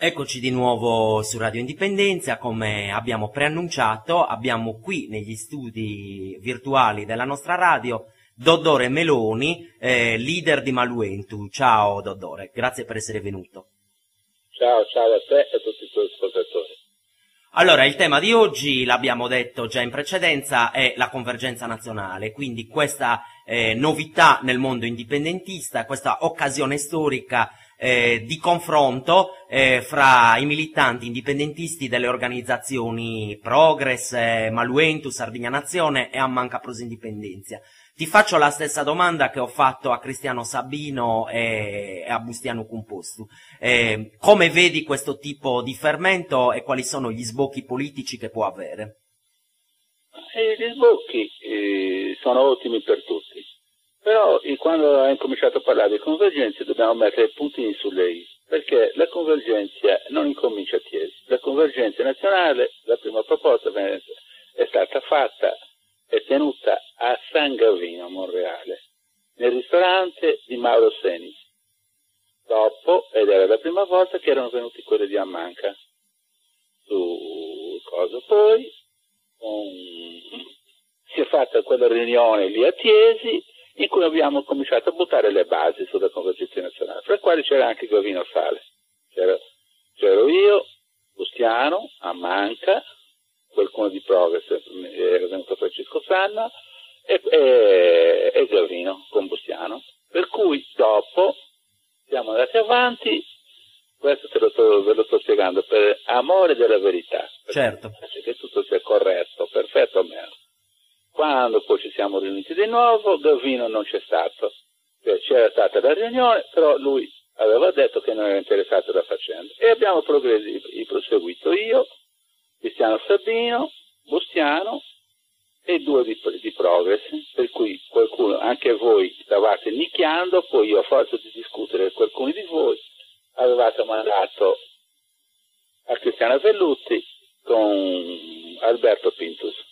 Eccoci di nuovo su Radio Indipendenza, come abbiamo preannunciato, abbiamo qui negli studi virtuali della nostra radio Doddore Meloni, leader di Maluentu. Ciao Doddore, grazie per essere venuto. Ciao a te e a tutti i tuoi ascoltatori. Allora, il tema di oggi, l'abbiamo detto già in precedenza, è la convergenza nazionale, quindi questa novità nel mondo indipendentista, questa occasione storica di confronto fra i militanti indipendentisti delle organizzazioni Progress, Maluentu, Sardegna Nazione e Ammanca Pros Indipendenza. Ti faccio la stessa domanda che ho fatto a Cristiano Sabino e a Bustiano Cumpostu. Come vedi questo tipo di fermento e quali sono gli sbocchi politici che può avere? Gli sbocchi sono ottimi per tutti, però quando hai cominciato a parlare di convergenza dobbiamo mettere puntini sulle i, perché la convergenza non incomincia a Chiesi. La convergenza nazionale, la prima proposta è stata fatta e tenuta a San Gavino, Monreale, nel ristorante di Mauro Senis. Dopo, ed era la prima volta che erano venuti quelli di Ammanca. Poi si è fatta quella riunione lì a Chiesi in cui abbiamo cominciato a buttare le basi sulla convergenza nazionale, fra i quali c'era anche Gavino Sale. C'ero io, Bustiano, Ammanca, qualcuno di Progress, era venuto Francesco Sanna e Gavino con Bustiano. Per cui dopo siamo andati avanti, questo ve lo sto spiegando per amore della verità, certo, che tutto sia corretto, perfetto o meno. Quando poi ci siamo riuniti di nuovo, Gavino non c'è stato, c'era stata la riunione, però lui aveva detto che non era interessato alla faccenda e abbiamo proseguito io, Cristiano Sabino, Bustiano e due di Progress, per cui qualcuno, anche voi stavate nicchiando, poi io a forza di discutere con alcuni di voi avevate mandato a Cristiano Vellutti con Alberto Pintus,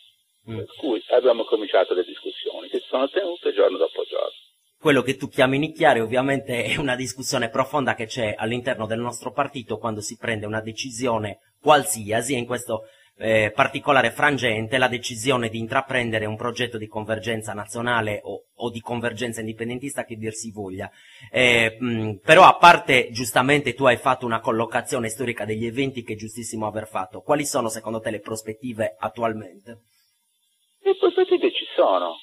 per cui abbiamo cominciato le discussioni che si sono tenute giorno dopo giorno. Quello che tu chiami nicchiare ovviamente è una discussione profonda che c'è all'interno del nostro partito quando si prende una decisione qualsiasi, e in questo particolare frangente la decisione di intraprendere un progetto di convergenza nazionale o di convergenza indipendentista, che dir si voglia. Però a parte, giustamente tu hai fatto una collocazione storica degli eventi che è giustissimo aver fatto, quali sono secondo te le prospettive attualmente? Le prospettive ci sono,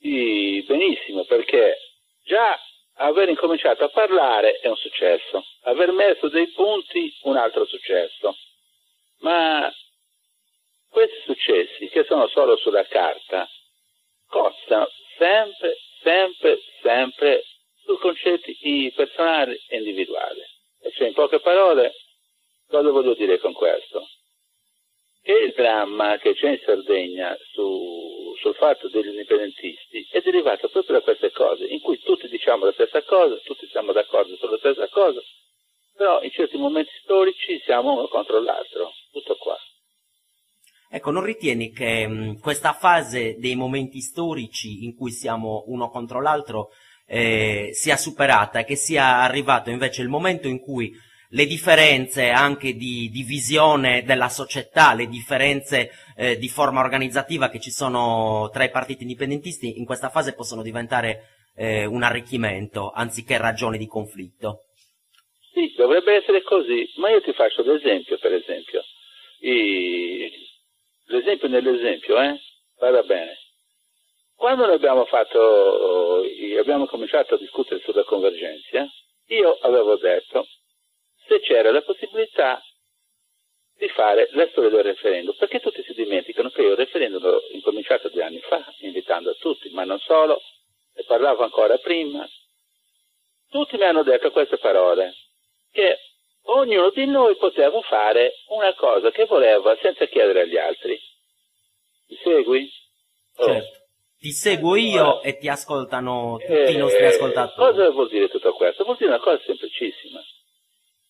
benissimo, perché già aver incominciato a parlare è un successo, aver messo dei punti un altro successo, ma questi successi che sono solo sulla carta costano sempre su concetti personali e individuali. E cioè, in poche parole, cosa voglio dire con questo? Che il dramma che c'è in Sardegna sul fatto degli indipendentisti è derivato proprio da queste cose, in cui tutti diciamo la stessa cosa, tutti siamo d'accordo sulla stessa cosa, però in certi momenti storici siamo uno contro l'altro, tutto qua. Ecco, non ritieni che questa fase dei momenti storici in cui siamo uno contro l'altro sia superata e che sia arrivato invece il momento in cui le differenze anche di visione della società, le differenze di forma organizzativa che ci sono tra i partiti indipendentisti in questa fase possono diventare un arricchimento anziché ragioni di conflitto? Sì, dovrebbe essere così, ma io ti faccio l'esempio, per esempio. L'esempio nell'esempio, vada bene. Quando noi abbiamo cominciato a discutere sulla convergenza, io avevo detto se c'era la possibilità di fare la storia del referendum, perché tutti si dimenticano che io il referendum l'ho incominciato 2 anni fa, invitando a tutti, ma non solo, ne parlavo ancora prima. Tutti mi hanno detto queste parole, che ognuno di noi poteva fare una cosa che voleva senza chiedere agli altri. Mi segui? Certo. Ti seguo io e ti ascoltano tutti i nostri ascoltatori. Cosa vuol dire tutto questo? Vuol dire una cosa semplicissima.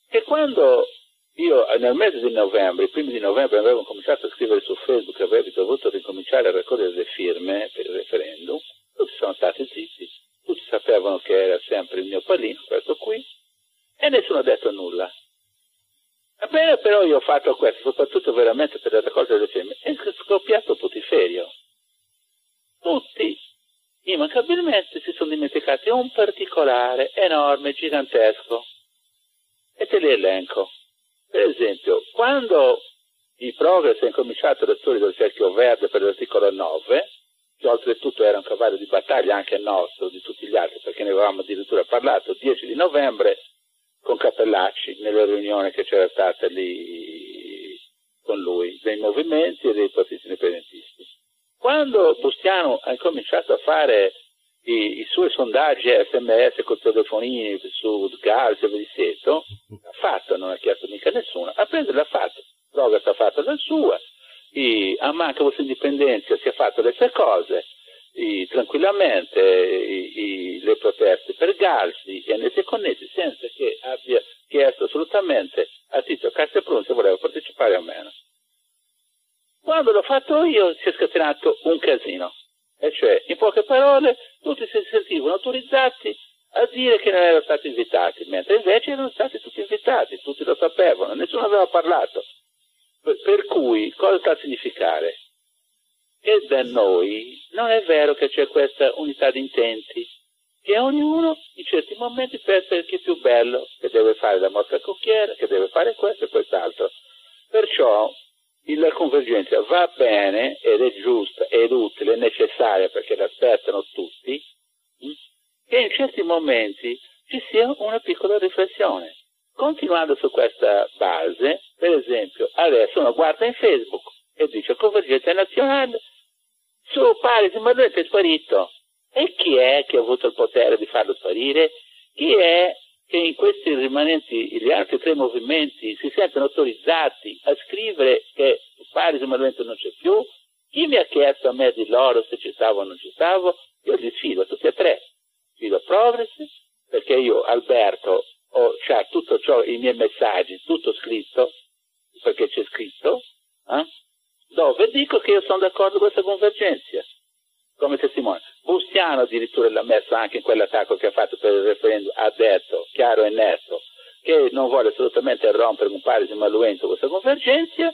Che quando io nel mese di novembre, i primi di novembre, avevo cominciato a scrivere su Facebook che avevo dovuto ricominciare a raccogliere le firme per il referendum, tutti sono stati zitti. Tutti sapevano che era sempre il mio pallino, questo qui, e nessuno ha detto nulla. però io ho fatto questo, soprattutto veramente per le cose delle femmine, è scoppiato putiferio. Tutti immancabilmente si sono dimenticati un particolare enorme, gigantesco, e te li elenco. Per esempio, quando i Progress hanno incominciato le storie del cerchio verde per l'articolo 9, che oltretutto era un cavallo di battaglia anche nostro, di tutti gli altri, perché ne avevamo addirittura parlato, 10 di novembre, con Cappellacci, nella riunione che c'era stata lì con lui, dei movimenti e dei partiti indipendentisti. Quando Bustiano ha incominciato a fare i suoi sondaggi SMS con telefonini su Gals e Veliseto, ha fatto, non ha chiesto mica nessuno, ha preso e l'ha fatto. Progress ha fatto la sua, a Manca Vostra Indipendenza si è fatto le sue cose, tranquillamente le proteste per Galsi e nei connessi senza che abbia chiesto assolutamente a Tizio Casteprun se voleva partecipare o meno. Quando l'ho fatto io si è scatenato un casino, e cioè, in poche parole, tutti si sentivano autorizzati a dire che non erano stati invitati, mentre invece erano stati tutti invitati, tutti lo sapevano, nessuno aveva parlato. Per cui, cosa sta a significare? Che da noi non è vero che c'è questa unità di intenti, che ognuno in certi momenti pensa che è più bello, che deve fare la mosca cocchiera, che deve fare questo e quest'altro. Perciò la convergenza va bene ed è giusta ed utile, è necessaria perché l'aspettano tutti, che in certi momenti ci sia una piccola riflessione. Continuando su questa base, per esempio, adesso uno guarda in Facebook e dice convergenza nazionale, su Parisi Marletta è sparito. E chi è che ha avuto il potere di farlo sparire? Chi è che in questi rimanenti, gli altri tre movimenti, si sentono autorizzati a scrivere che Parisi Marletta non c'è più? Chi mi ha chiesto a me di loro se ci stavo o non ci stavo? Io li sfido a tutti e tre. Sfido Progress, perché io, Alberto, c'ha tutto ciò, i miei messaggi, tutto scritto, perché c'è scritto, dove dico che io sono d'accordo con questa convergenza, come testimone. Bustiano addirittura l'ha messo anche in quell'attacco che ha fatto per il referendum, ha detto, chiaro e netto, che non vuole assolutamente rompere con Parisi e Maluento questa convergenza.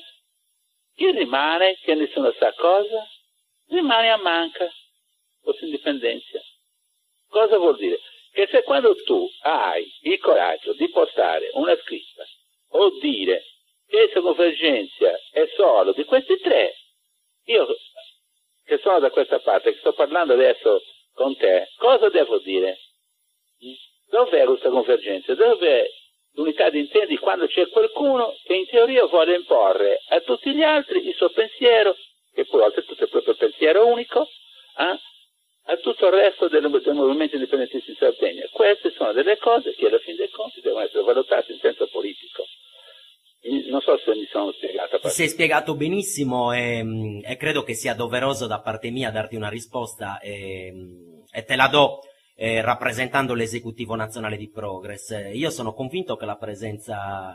Chi rimane, che nessuno sa cosa, rimane a Manca, questa indipendenza. Cosa vuol dire? Che se quando tu hai il coraggio di postare una scritta o dire che questa convergenza è solo di questi tre, io che sono da questa parte, che sto parlando adesso con te, cosa devo dire? Dov'è questa convergenza? Dov'è l'unità di intenti quando c'è qualcuno che in teoria vuole imporre a tutti gli altri il suo pensiero, che poi oltretutto è proprio pensiero unico, a tutto il resto del movimento indipendentista in Sardegna? Queste sono delle cose che alla fine dei conti devono essere valutate in senso politico. Non so se mi sono spiegato. Ti sei spiegato benissimo e credo che sia doveroso da parte mia darti una risposta e te la do rappresentando l'esecutivo nazionale di Progress. Io sono convinto che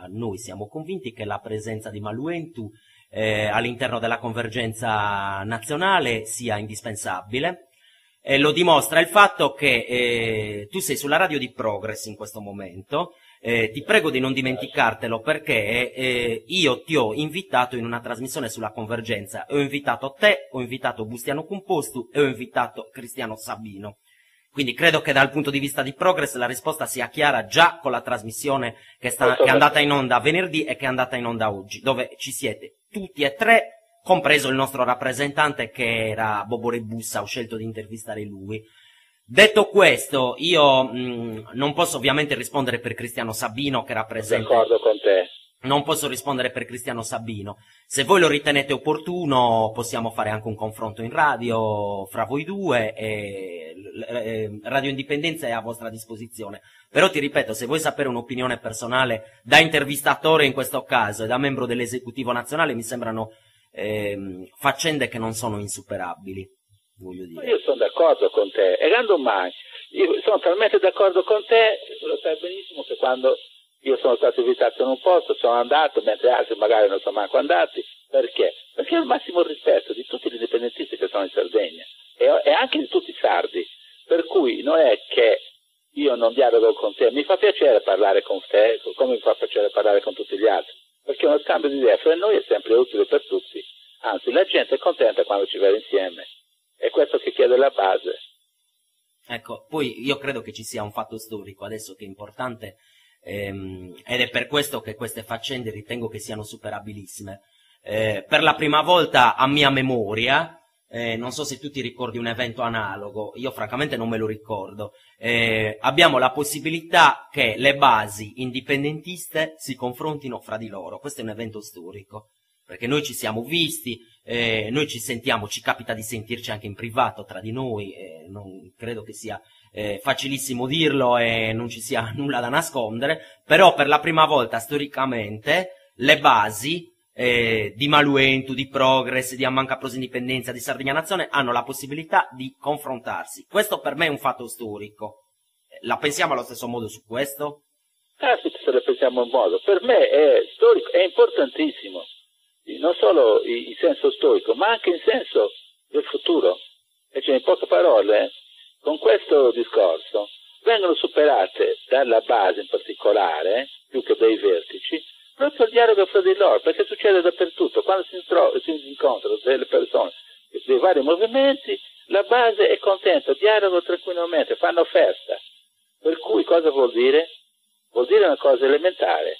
noi siamo convinti che la presenza di Maluentu all'interno della convergenza nazionale sia indispensabile. E lo dimostra il fatto che tu sei sulla radio di Progress in questo momento. Ti prego di non dimenticartelo perché io ti ho invitato in una trasmissione sulla convergenza. Ho invitato te, ho invitato Bustiano Compostu e ho invitato Cristiano Sabino. Quindi credo che dal punto di vista di Progress la risposta sia chiara già con la trasmissione che è andata in onda venerdì e che è andata in onda oggi, dove ci siete tutti e tre, compreso il nostro rappresentante che era Bobo Rebussa, ho scelto di intervistare lui. Detto questo, io non posso ovviamente rispondere per Cristiano Sabino che rappresenta... D'accordo con te. Non posso rispondere per Cristiano Sabino. Se voi lo ritenete opportuno, possiamo fare anche un confronto in radio fra voi due e Radio Indipendenza è a vostra disposizione. Però ti ripeto, se vuoi sapere un'opinione personale da intervistatore in questo caso e da membro dell'esecutivo nazionale, mi sembrano faccende che non sono insuperabili, voglio dire. Io sono d'accordo con te, e quando mai? Io sono talmente d'accordo con te, lo sai benissimo, che quando io sono stato invitato in un posto, sono andato, mentre altri magari non sono manco andati. Perché? Perché ho il massimo rispetto di tutti gli indipendentisti che sono in Sardegna e anche di tutti i sardi, per cui non è che io non dialogo con te, mi fa piacere parlare con te, come mi fa piacere parlare con tutti gli altri, perché uno scambio di idee fra noi è sempre utile per tutti, anzi la gente è contenta quando ci vede insieme, è questo che chiede la base. Ecco, poi io credo che ci sia un fatto storico adesso che è importante, ed è per questo che queste faccende ritengo che siano superabilissime. Per la prima volta a mia memoria, non so se tu ti ricordi un evento analogo, io francamente non me lo ricordo, abbiamo la possibilità che le basi indipendentiste si confrontino fra di loro. Questo è un evento storico, perché noi ci siamo visti, noi ci sentiamo, ci capita di sentirci anche in privato tra di noi, non credo che sia facilissimo dirlo e non ci sia nulla da nascondere, però per la prima volta storicamente le basi di Maluentu, di Progress, di Ammanca Pros Indipendenza, di Sardegna Nazione hanno la possibilità di confrontarsi. Questo per me è un fatto storico. La pensiamo allo stesso modo su questo? Sì, se la pensiamo in modo. Per me è storico, è importantissimo, non solo in senso storico, ma anche in senso del futuro. E cioè, in poche parole, con questo discorso vengono superate dalla base in particolare, più che dai vertici, proprio il dialogo fra di loro, perché succede dappertutto. Quando si incontrano delle persone dei vari movimenti, la base è contenta, dialogano tranquillamente, fanno festa. Per cui cosa vuol dire? Vuol dire una cosa elementare,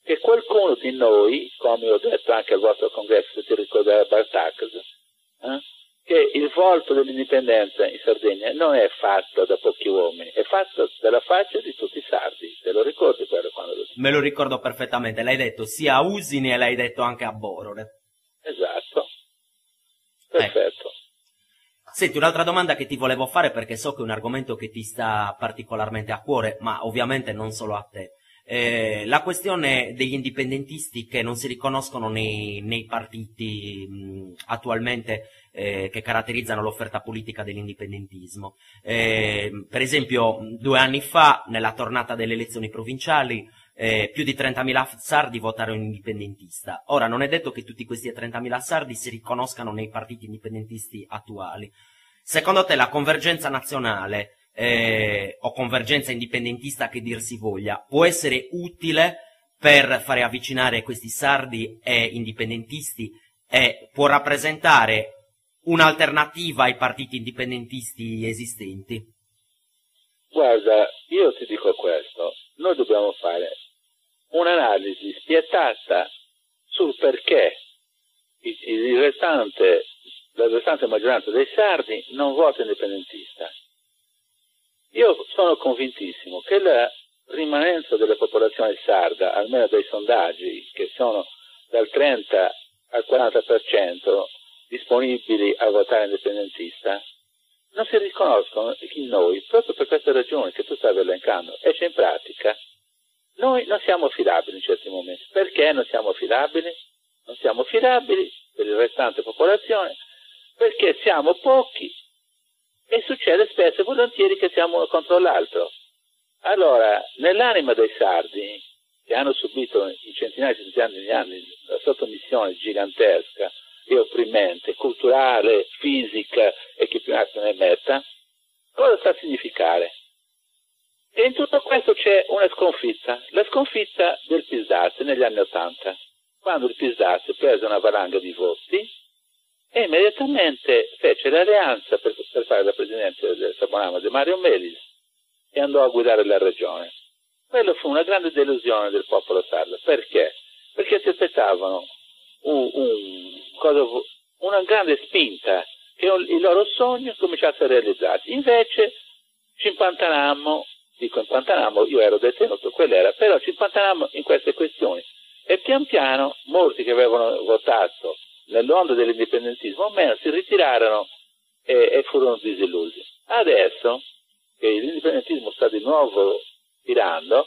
che qualcuno di noi, come ho detto anche al vostro congresso, se ti ricorderai Bartakas, che il volto dell'indipendenza in Sardegna non è fatto da pochi uomini, è fatto dalla faccia di tutti i sardi. Te lo ricordi quello quando lo dico? Me lo ricordo perfettamente, l'hai detto sia a Usine e l'hai detto anche a Borore. Esatto. Perfetto. Senti, un'altra domanda che ti volevo fare, perché so che è un argomento che ti sta particolarmente a cuore, ma ovviamente non solo a te. La questione degli indipendentisti che non si riconoscono nei partiti attualmente che caratterizzano l'offerta politica dell'indipendentismo. Per esempio, 2 anni fa, nella tornata delle elezioni provinciali, più di 30.000 sardi votarono indipendentista. Ora, non è detto che tutti questi 30.000 sardi si riconoscano nei partiti indipendentisti attuali. Secondo te la convergenza nazionale o convergenza indipendentista, che dir si voglia, può essere utile per fare avvicinare questi sardi e indipendentisti e può rappresentare un'alternativa ai partiti indipendentisti esistenti? Guarda, io ti dico questo, noi dobbiamo fare un'analisi spietata sul perché la restante maggioranza dei sardi non vota indipendentista. Io sono convintissimo che la rimanenza della popolazione sarda, almeno dai sondaggi, che sono dal 30 al 40% disponibili a votare indipendentista, non si riconoscono in noi proprio per queste ragioni che tu stavi elencando. E cioè, in pratica, noi non siamo affidabili in certi momenti. Perché non siamo affidabili? Non siamo affidabili per la restante popolazione perché siamo pochi e succede spesso e volentieri che siamo uno contro l'altro. Allora, nell'anima dei sardi, che hanno subito in centinaia di anni la sottomissione gigantesca e opprimente, culturale, fisica e chi più ne ne metta, cosa sta a significare? E in tutto questo c'è una sconfitta, la sconfitta del Pisdazzi negli anni '80, quando il Pisdazzi prese una valanga di voti e immediatamente fece l'alleanza per fare la presidenza del Sabonama di Mario Melis e andò a guidare la regione. Quello fu una grande delusione del popolo sardo. Perché? Perché si aspettavano una grande spinta, che il loro sogno cominciasse a realizzarsi. Invece ci impantanammo, io ero detenuto, però ci impantanammo in queste questioni e pian piano molti che avevano votato nell'onda dell'indipendentismo o meno si ritirarono e furono disillusi. Adesso che l'indipendentismo sta di nuovo tirando,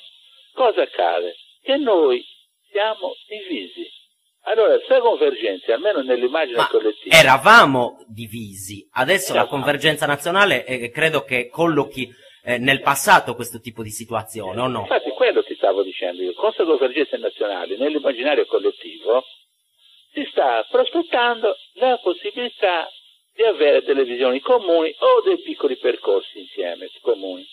cosa accade? Che noi siamo divisi. Allora, se convergenza, almeno nell'immagine collettiva... Eravamo divisi, adesso la convergenza nazionale credo che collochi nel passato questo tipo di situazione, o no? Infatti quello ti stavo dicendo io, con queste convergenze nazionali nell'immaginario collettivo si sta prospettando la possibilità di avere delle visioni comuni o dei piccoli percorsi insieme comuni.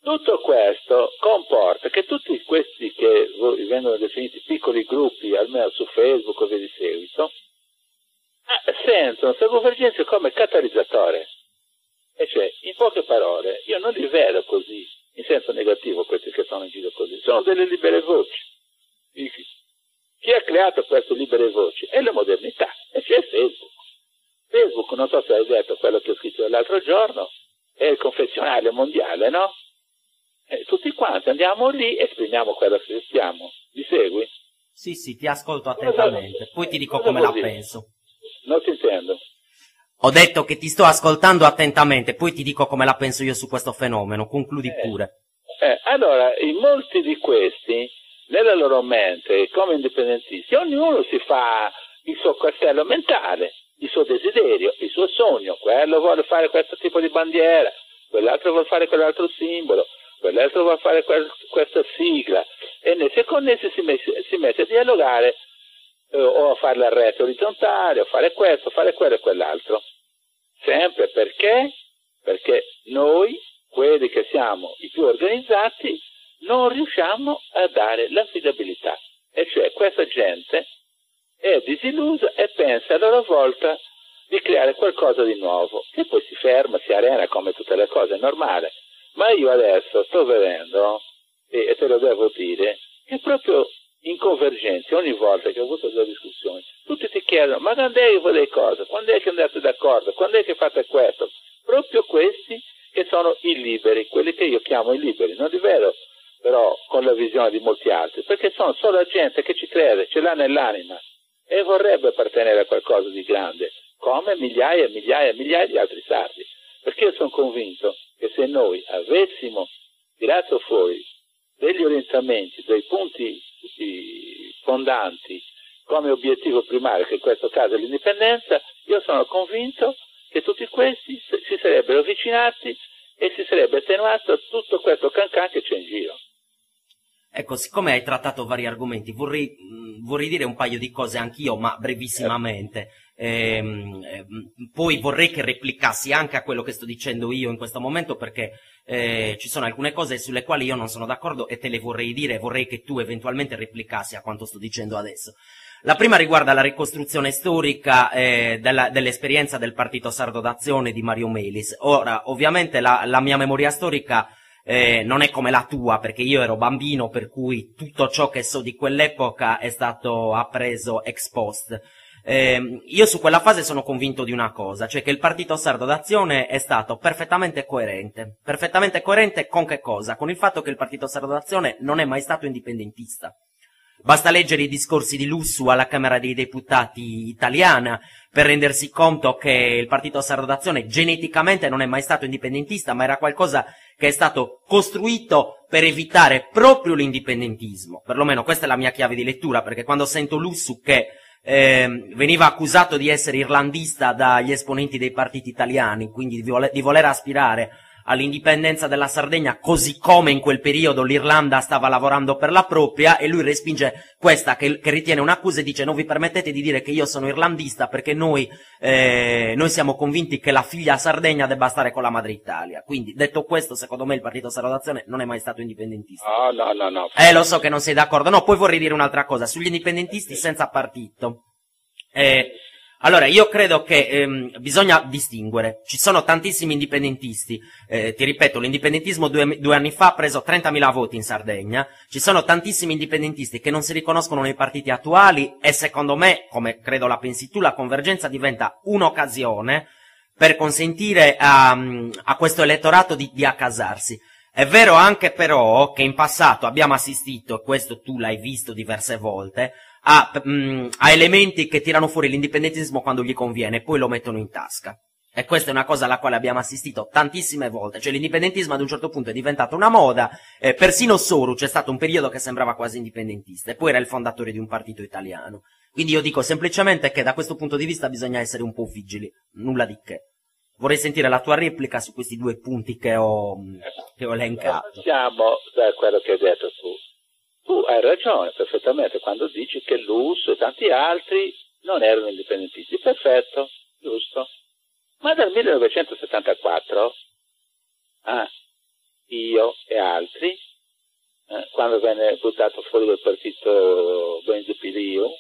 Tutto questo comporta che tutti questi che vengono definiti piccoli gruppi, almeno su Facebook o via di seguito, sentono questa convergenza come catalizzatore. E cioè, in poche parole, io non li vedo così, in senso negativo, questi che sono in giro così, sono delle libere voci. Chi ha creato queste libere voci è la modernità, e cioè Facebook. Facebook, non so se hai detto quello che ho scritto l'altro giorno, è il confessionale mondiale, no? E tutti quanti andiamo lì e esprimiamo quello che stiamo. Mi segui? Sì, sì, ti ascolto attentamente, poi ti dico come la penso. Non ti intendo. Ho detto che ti sto ascoltando attentamente, poi ti dico come la penso io su questo fenomeno, concludi pure. Allora, in molti di questi, nella loro mente, come indipendentisti, ognuno si fa il suo castello mentale, il suo desiderio, il suo sogno. Quello vuole fare questo tipo di bandiera, quell'altro vuole fare quell'altro simbolo, quell'altro vuole fare questa sigla, e nei secondi si mette a dialogare o a fare la rete orizzontale, o fare questo, fare quello e quell'altro. Sempre perché? Perché noi, quelli che siamo i più organizzati, non riusciamo a dare l'affidabilità. E cioè questa gente è disillusa e pensa a loro volta di creare qualcosa di nuovo, che poi si ferma, si arena come tutte le cose, è normale. Ma io adesso sto vedendo, e te lo devo dire, che proprio in convergenza, ogni volta che ho avuto delle discussioni, tutti ti chiedono, ma quando è che fate le cose? Quando è che andate d'accordo? Quando è che fate questo? Proprio questi che sono i liberi, quelli che io chiamo i liberi, non li vedo però con la visione di molti altri, perché sono solo gente che ci crede, ce l'ha nell'anima e vorrebbe appartenere a qualcosa di grande, come migliaia e migliaia e migliaia di altri sardi. Perché io sono convinto che se noi avessimo tirato fuori degli orientamenti, dei punti fondanti come obiettivo primario, che in questo caso è l'indipendenza, io sono convinto che tutti questi si sarebbero avvicinati e si sarebbe attenuato tutto questo cancan che c'è in giro. Ecco, siccome hai trattato vari argomenti, vorrei dire un paio di cose anch'io, ma brevissimamente. Poi vorrei che replicassi anche a quello che sto dicendo io in questo momento, perché ci sono alcune cose sulle quali io non sono d'accordo e te le vorrei dire, e vorrei che tu eventualmente replicassi a quanto sto dicendo adesso. La prima riguarda la ricostruzione storica dell'esperienza del Partito Sardo d'Azione di Mario Melis. Ora, ovviamente la mia memoria storica non è come la tua, perché io ero bambino, per cui tutto ciò che so di quell'epoca è stato appreso ex post. Io su quella fase sono convinto di una cosa, cioè che il Partito Sardo d'Azione è stato perfettamente coerente. Perfettamente coerente con che cosa? Con il fatto che il Partito Sardo d'Azione non è mai stato indipendentista. Basta leggere i discorsi di Lussu alla Camera dei Deputati italiana per rendersi conto che il Partito Sardo d'Azione geneticamente non è mai stato indipendentista, ma era qualcosa che è stato costruito per evitare proprio l'indipendentismo. Perlomeno questa è la mia chiave di lettura, perché quando sento Lussu che veniva accusato di essere irlandista dagli esponenti dei partiti italiani, quindi di voler aspirare all'indipendenza della Sardegna, così come in quel periodo l'Irlanda stava lavorando per la propria, e lui respinge questa che ritiene un'accusa e dice: non vi permettete di dire che io sono irlandista, perché noi siamo convinti che la figlia Sardegna debba stare con la madre Italia. Quindi, detto questo, secondo me il Partito Sardo d'Azione non è mai stato indipendentista. No. Lo so che non sei d'accordo. No, poi vorrei dire un'altra cosa sugli indipendentisti senza partito. Allora, io credo che bisogna distinguere. Ci sono tantissimi indipendentisti. Ti ripeto, l'indipendentismo due anni fa ha preso 30.000 voti in Sardegna. Ci sono tantissimi indipendentisti che non si riconoscono nei partiti attuali, e secondo me, come credo la pensi tu, la convergenza diventa un'occasione per consentire a questo elettorato di accasarsi. È vero anche però che in passato abbiamo assistito, e questo tu l'hai visto diverse volte, a elementi che tirano fuori l'indipendentismo quando gli conviene e poi lo mettono in tasca. E questa è una cosa alla quale abbiamo assistito tantissime volte, cioè l'indipendentismo ad un certo punto è diventato una moda, persino Soru c'è stato un periodo che sembrava quasi indipendentista, e poi era il fondatore di un partito italiano. Quindi io dico semplicemente che da questo punto di vista bisogna essere un po' vigili, nulla di che. Vorrei sentire la tua replica su questi due punti che ho elencato. Siamo da quello che hai detto tu. Tu hai ragione perfettamente quando dici che Lusso e tanti altri non erano indipendentisti. Perfetto, giusto. Ma dal 1974 io e altri, quando venne buttato fuori dal partito Benzepilio,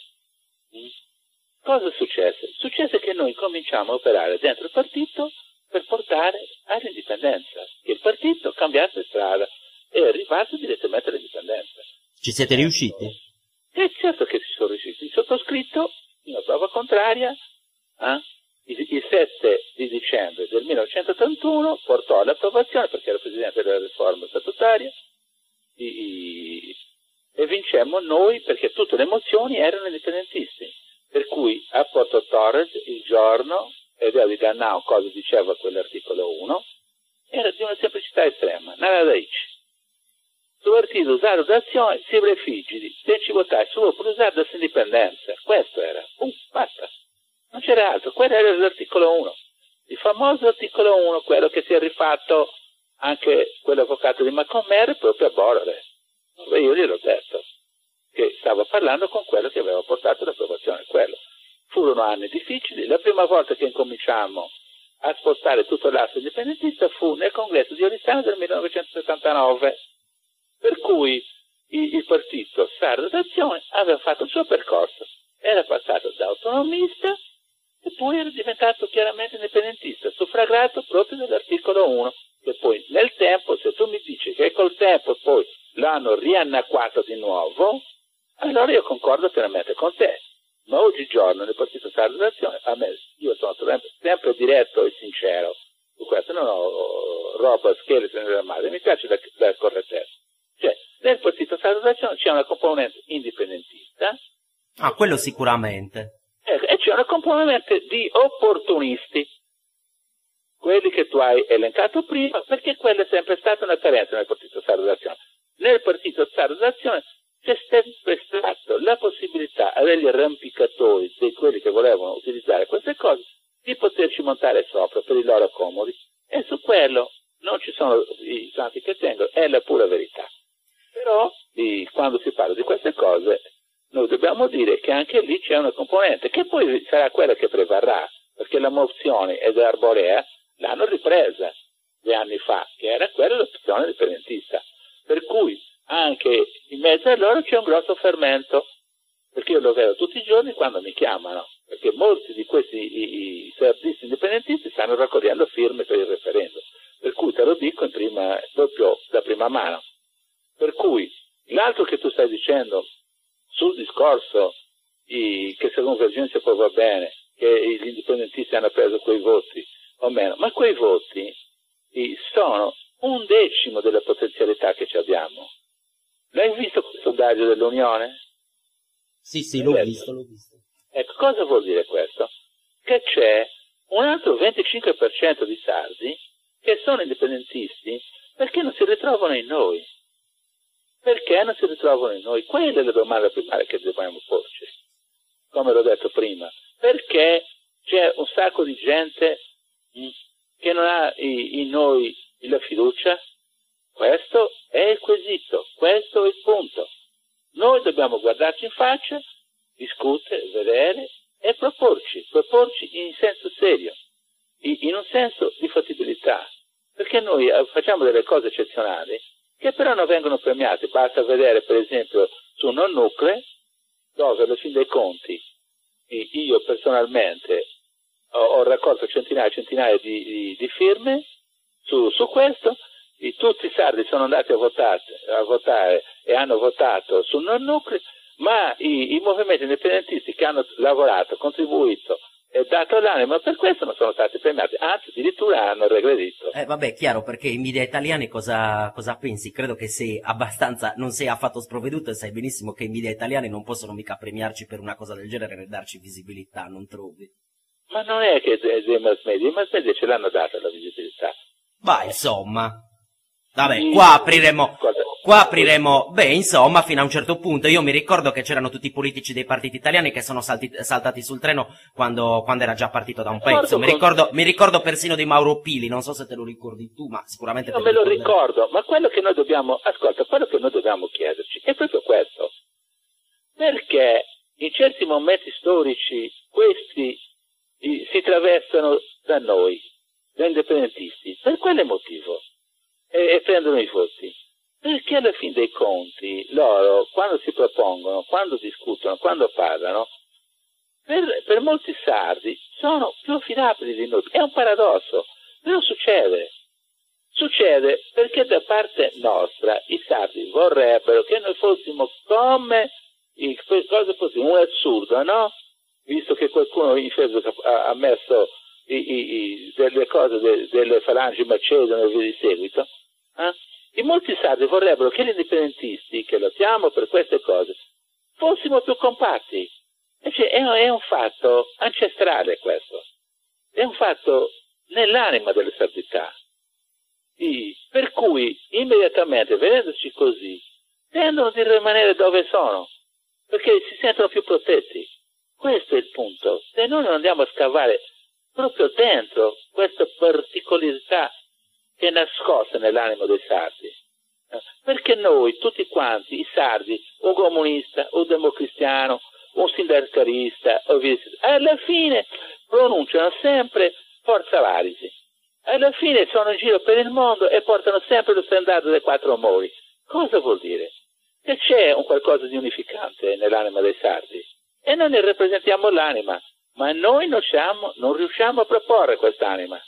cosa successe? Successe che noi cominciamo a operare dentro il partito per portare all'indipendenza, che il partito cambiasse strada e arrivasse direttamente all'indipendenza. Ci siete riusciti? E certo che ci sono riusciti. Il sottoscritto, in prova contraria, il 7 di dicembre del 1981 portò all'approvazione, perché era presidente della riforma statutaria, e vincemmo noi perché tutte le mozioni erano indipendentisti. Per cui a Porto Torres il giorno, e di Gannao cosa diceva quell'articolo 1, era di una semplicità estrema, nada da dice. Su partito usato d'azione si prefigidi, se ci votai solo per usare da indipendenza. Questo era, basta. Non c'era altro, quello era l'articolo 1. Il famoso articolo 1, quello che si è rifatto anche quell'avvocato di Macomere proprio a Borore. Io gliel'ho detto, che stava parlando con quello che aveva portato all'approvazione quello. Furono anni difficili, la prima volta che incominciammo a spostare tutto l'asse indipendentista fu nel congresso di Oristano del 1979, per cui il partito Sardo d'Azione aveva fatto il suo percorso, era passato da autonomista e poi era diventato chiaramente indipendentista, suffragato proprio dall'articolo 1, che poi nel tempo, se tu mi dici che col tempo poi l'hanno riannacquato di nuovo, allora io concordo pienamente con te. Ma oggigiorno nel partito Sardo d'Azione, a me, io sono sempre diretto e sincero su questo, non ho roba, scheletri nell'armadio, mi piace la correttezza. Cioè, nel partito Sardo d'Azione c'è una componente indipendentista. Quello sicuramente. E c'è una componente di opportunisti, quelli che tu hai elencato prima, perché quella è sempre stata una carenza nel partito Sardo d'Azione. Nel partito Sardo d'Azione c'è sempre stata la possibilità degli arrampicatori, di quelli che volevano utilizzare queste cose, di poterci montare sopra per i loro comodi, e su quello non ci sono i santi che tengono, è la pura verità. Però quando si parla di queste cose noi dobbiamo dire che anche lì c'è una componente che poi sarà quella che prevarrà, perché la mozione ed Arborea l'hanno ripresa 2 anni fa, che era quella dell'opzione indipendentista, per cui anche in mezzo a loro c'è un grosso fermento, perché io lo vedo tutti i giorni quando mi chiamano, perché molti di questi i sardisti indipendentisti stanno raccogliendo firme per il referendum, per cui te lo dico proprio da prima mano. Per cui l'altro che tu stai dicendo sul discorso che secondo Vergenza poi va bene, che gli indipendentisti hanno preso quei voti o meno, ma quei voti sono 1/10 della potenzialità che ci abbiamo. L'hai visto questo sondaggio dell'Unione? Sì, l'ho visto. Ecco, cosa vuol dire questo? Che c'è un altro 25% di sardi che sono indipendentisti perché non si ritrovano in noi. Perché non si ritrovano in noi? Quella è la domanda primaria che dobbiamo porci, come l'ho detto prima. Perché c'è un sacco di gente che non ha in noi la fiducia? Questo è il quesito, questo è il punto. Noi dobbiamo guardarci in faccia, discutere, vedere e proporci in senso serio, in un senso di fattibilità, perché noi facciamo delle cose eccezionali che però non vengono premiate. Basta vedere per esempio su non nuclei, dove alla fine dei conti io personalmente ho raccolto centinaia e centinaia di firme su questo. Tutti i sardi sono andati a votare e hanno votato sul non nucleo, ma i movimenti indipendentisti che hanno lavorato, contribuito e dato l'anima per questo non sono stati premiati, anzi addirittura hanno regredito. Vabbè, chiaro, perché i media italiani cosa pensi? Credo che non sei affatto sprovveduto e sai benissimo che i media italiani non possono mica premiarci per una cosa del genere e darci visibilità, non trovi? Ma non è che i mass media ce l'hanno data la visibilità. Ma insomma... Vabbè, qua apriremo, insomma, fino a un certo punto. Io mi ricordo che c'erano tutti i politici dei partiti italiani che sono saltati sul treno quando era già partito da un pezzo. Mi ricordo persino di Mauro Pili, non so se te lo ricordi tu, ma sicuramente non me lo ricordo, ma quello che noi dobbiamo chiederci è proprio questo. Perché in certi momenti storici questi si travestono da noi, da indipendentisti? Per quale motivo? e prendono i voti. Perché alla fine dei conti loro, quando si propongono, quando discutono, quando parlano, per molti sardi sono più affidabili di noi. È un paradosso, però succede. Succede perché da parte nostra i sardi vorrebbero che noi fossimo come cosa fossimo, un assurdo, no? Visto che qualcuno in Facebook ha messo delle cose, delle falangi macedoni e via di seguito, e molti sardi vorrebbero che gli indipendentisti, che lottiamo per queste cose, fossimo più compatti. Cioè, è un fatto ancestrale questo, è un fatto nell'anima delle sardità, per cui immediatamente, vedendoci così, tendono di rimanere dove sono, perché si sentono più protetti. Questo è il punto. Se noi non andiamo a scavare proprio dentro questa particolarità che è nascosta nell'animo dei sardi, perché noi, tutti quanti, i sardi, un comunista, un democristiano, un sindacalista, alla fine pronunciano sempre Forza Varisi. Alla fine sono in giro per il mondo e portano sempre lo standard dei quattro amori. Cosa vuol dire? Che c'è un qualcosa di unificante nell'anima dei sardi e noi ne rappresentiamo l'anima, ma noi non riusciamo a proporre quest'anima.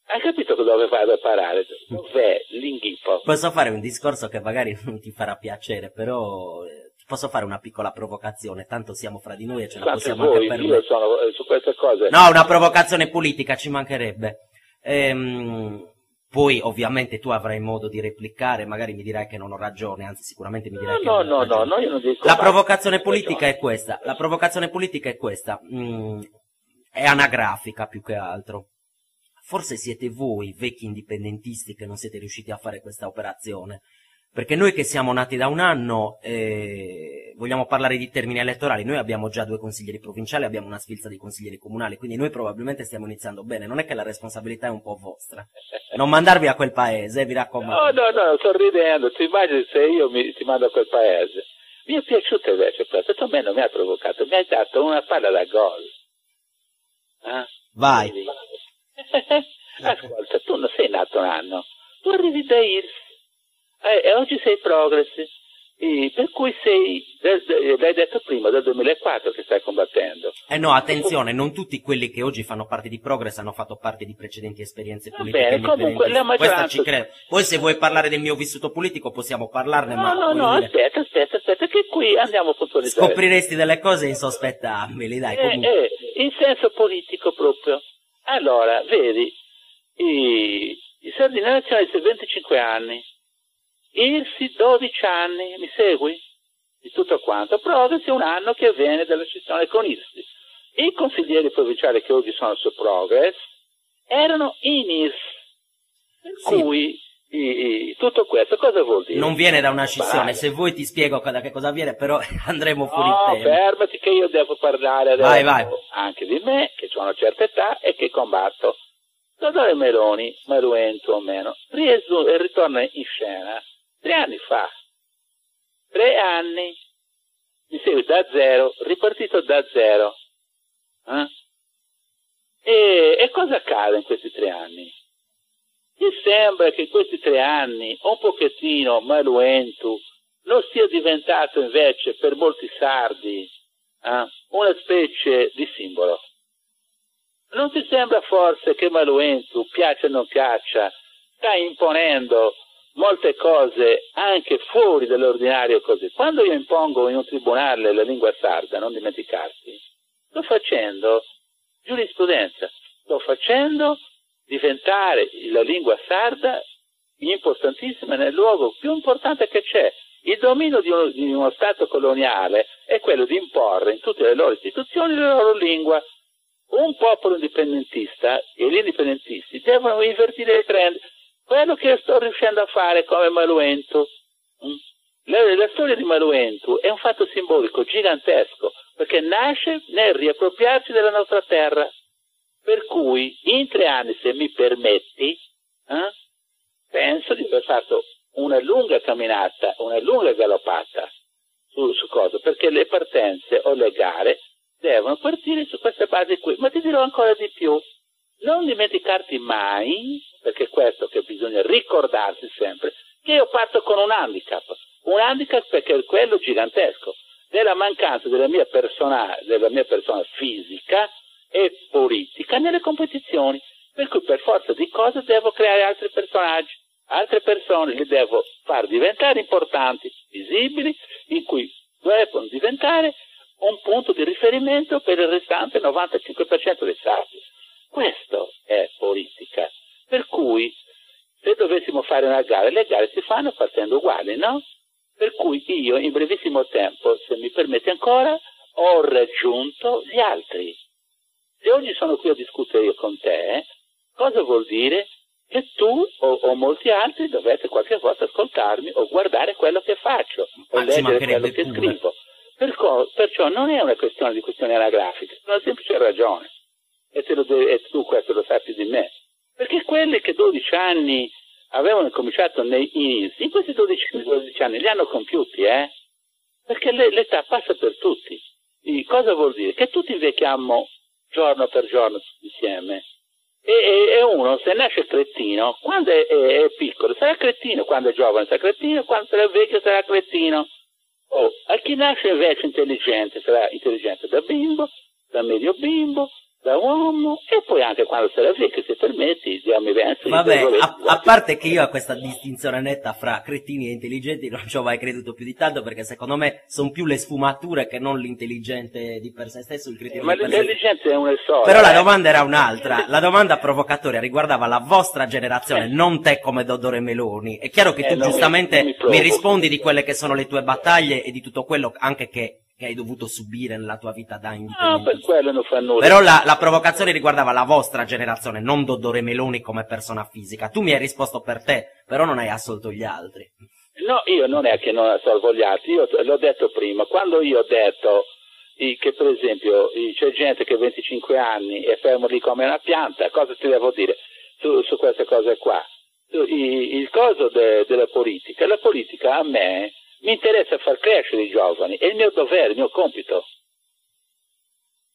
Hai capito dove vado a parare? Dov'è l'inghippo? Posso fare un discorso che magari non ti farà piacere, però posso fare una piccola provocazione, tanto siamo fra di noi e ce la possiamo anche permettere. Io sono su queste cose. No, una provocazione politica, ci mancherebbe. Poi ovviamente tu avrai modo di replicare, magari mi dirai che non ho ragione, anzi sicuramente mi dirai che non ho ragione. No, io non dico. La provocazione politica è questa, è anagrafica più che altro. Forse siete voi, vecchi indipendentisti, che non siete riusciti a fare questa operazione. Perché noi che siamo nati da un anno, vogliamo parlare di termini elettorali, noi abbiamo già 2 consiglieri provinciali, abbiamo una sfilza di consiglieri comunali, quindi noi probabilmente stiamo iniziando bene, non è che la responsabilità è un po' vostra. Non mandarvi a quel paese, vi raccomando. No, sto ridendo, ti immagini se io ti mando a quel paese. Mi è piaciuto invece questo, a me non mi ha provocato, mi hai dato una palla da gol. Vai. Ascolta, tu non sei nato un anno, tu arrivi da IRS. E oggi sei Progress, per cui l'hai detto prima, dal 2004 che stai combattendo. No, attenzione, non tutti quelli che oggi fanno parte di Progress hanno fatto parte di precedenti esperienze politiche. Bene, comunque la maggioranza... Questa ci credo. Poi se vuoi parlare del mio vissuto politico possiamo parlarne, No, aspetta, che qui andiamo a puntualizzare. Scopriresti delle cose insospettabili, dai, comunque. In senso politico proprio. Allora, vedi, i Sardini nazionalisti 25 anni, IRSI 12 anni, mi segui? Di tutto quanto. Progress è un anno che avviene dalla scissione con IRSI. I consiglieri provinciali che oggi sono su Progress erano in IRSI. Per cui tutto questo cosa vuol dire? Non viene da una scissione, se vuoi ti spiego da che cosa viene, però andremo fuori tema. Fermati che io devo parlare adesso vai. Anche di me, che ho una certa età e che combatto. Dottor Meloni, Maruento o meno, ritorna in scena 3 anni fa. 3 anni, mi segui, da zero, ripartito da zero. E cosa accade in questi 3 anni? Mi sembra che in questi 3 anni un pochettino Maruento non sia diventato invece per molti sardi una specie di simbolo. Non ti sembra forse che Maruento, piaccia o non piaccia, sta imponendo molte cose anche fuori dall'ordinario così? Quando io impongo in un tribunale la lingua sarda, non dimenticarti, sto facendo giurisprudenza, sto facendo diventare la lingua sarda importantissima nel luogo più importante che c'è. Il dominio di uno Stato coloniale è quello di imporre in tutte le loro istituzioni la loro lingua. Un popolo indipendentista e gli indipendentisti devono invertire i trend. Quello che sto riuscendo a fare come Maruento. La storia di Maruento è un fatto simbolico gigantesco, perché nasce nel riappropriarsi della nostra terra. Per cui in 3 anni, se mi permetti, penso di aver fatto una lunga camminata, una lunga galoppata su cosa, perché le partenze o le gare devono partire su queste basi qui. Ma ti dirò ancora di più, non dimenticarti mai perché è questo che bisogna ricordarsi sempre, che io parto con un handicap perché è quello gigantesco, della mancanza della mia persona fisica e politica nelle competizioni, per cui per forza di cose devo creare altri personaggi, altre persone, li devo far diventare importanti, visibili, in cui devono diventare un punto di riferimento per il restante 95% dei sardi. Questo è politica. Per cui, se dovessimo fare una gara, le gare si fanno partendo uguali, no? Per cui io, in brevissimo tempo, se mi permette ancora, ho raggiunto gli altri. Se oggi sono qui a discutere io con te, cosa vuol dire? Che tu o molti altri dovete qualche volta ascoltarmi o guardare quello che faccio, o leggere quello che scrivo. Perciò non è una questione di questioni anagrafiche, è una semplice ragione. E tu questo lo sappi di me. Perché quelli che 12 anni avevano cominciato nei inizi, in questi 12 anni li hanno compiuti, Perché l'età passa per tutti. Cosa vuol dire? Che tutti invecchiamo giorno per giorno tutti insieme. E uno, se nasce cretino, quando è piccolo sarà cretino, quando è giovane sarà cretino, quando sarà vecchio sarà cretino. A chi nasce invece intelligente sarà intelligente da bimbo, da medio bimbo, da uomo, e poi anche quando sarà vecchio, se permetti, diamo i versi. Vabbè, a parte che io a questa distinzione netta fra cretini e intelligenti non ci ho mai creduto più di tanto, perché secondo me sono più le sfumature che non l'intelligente di per sé stesso, il cretino ma di per sé. l'intelligenza è una sola. Però la domanda era un'altra, la domanda provocatoria riguardava la vostra generazione, non te come Dodore Meloni. È chiaro che tu giustamente mi rispondi di quelle che sono le tue battaglie e di tutto quello anche che hai dovuto subire nella tua vita da indipendentista. No, per quello non fa nulla. Però la provocazione riguardava la vostra generazione, non Dodore Meloni come persona fisica. Tu mi hai risposto per te, però non hai assolto gli altri. No, io non è che non assolvo gli altri, io l'ho detto prima, quando io ho detto che per esempio c'è gente che ha 25 anni è fermo lì come una pianta, cosa ti devo dire su queste cose qua? Il coso della politica, la politica a me mi interessa far crescere i giovani, è il mio dovere, il mio compito.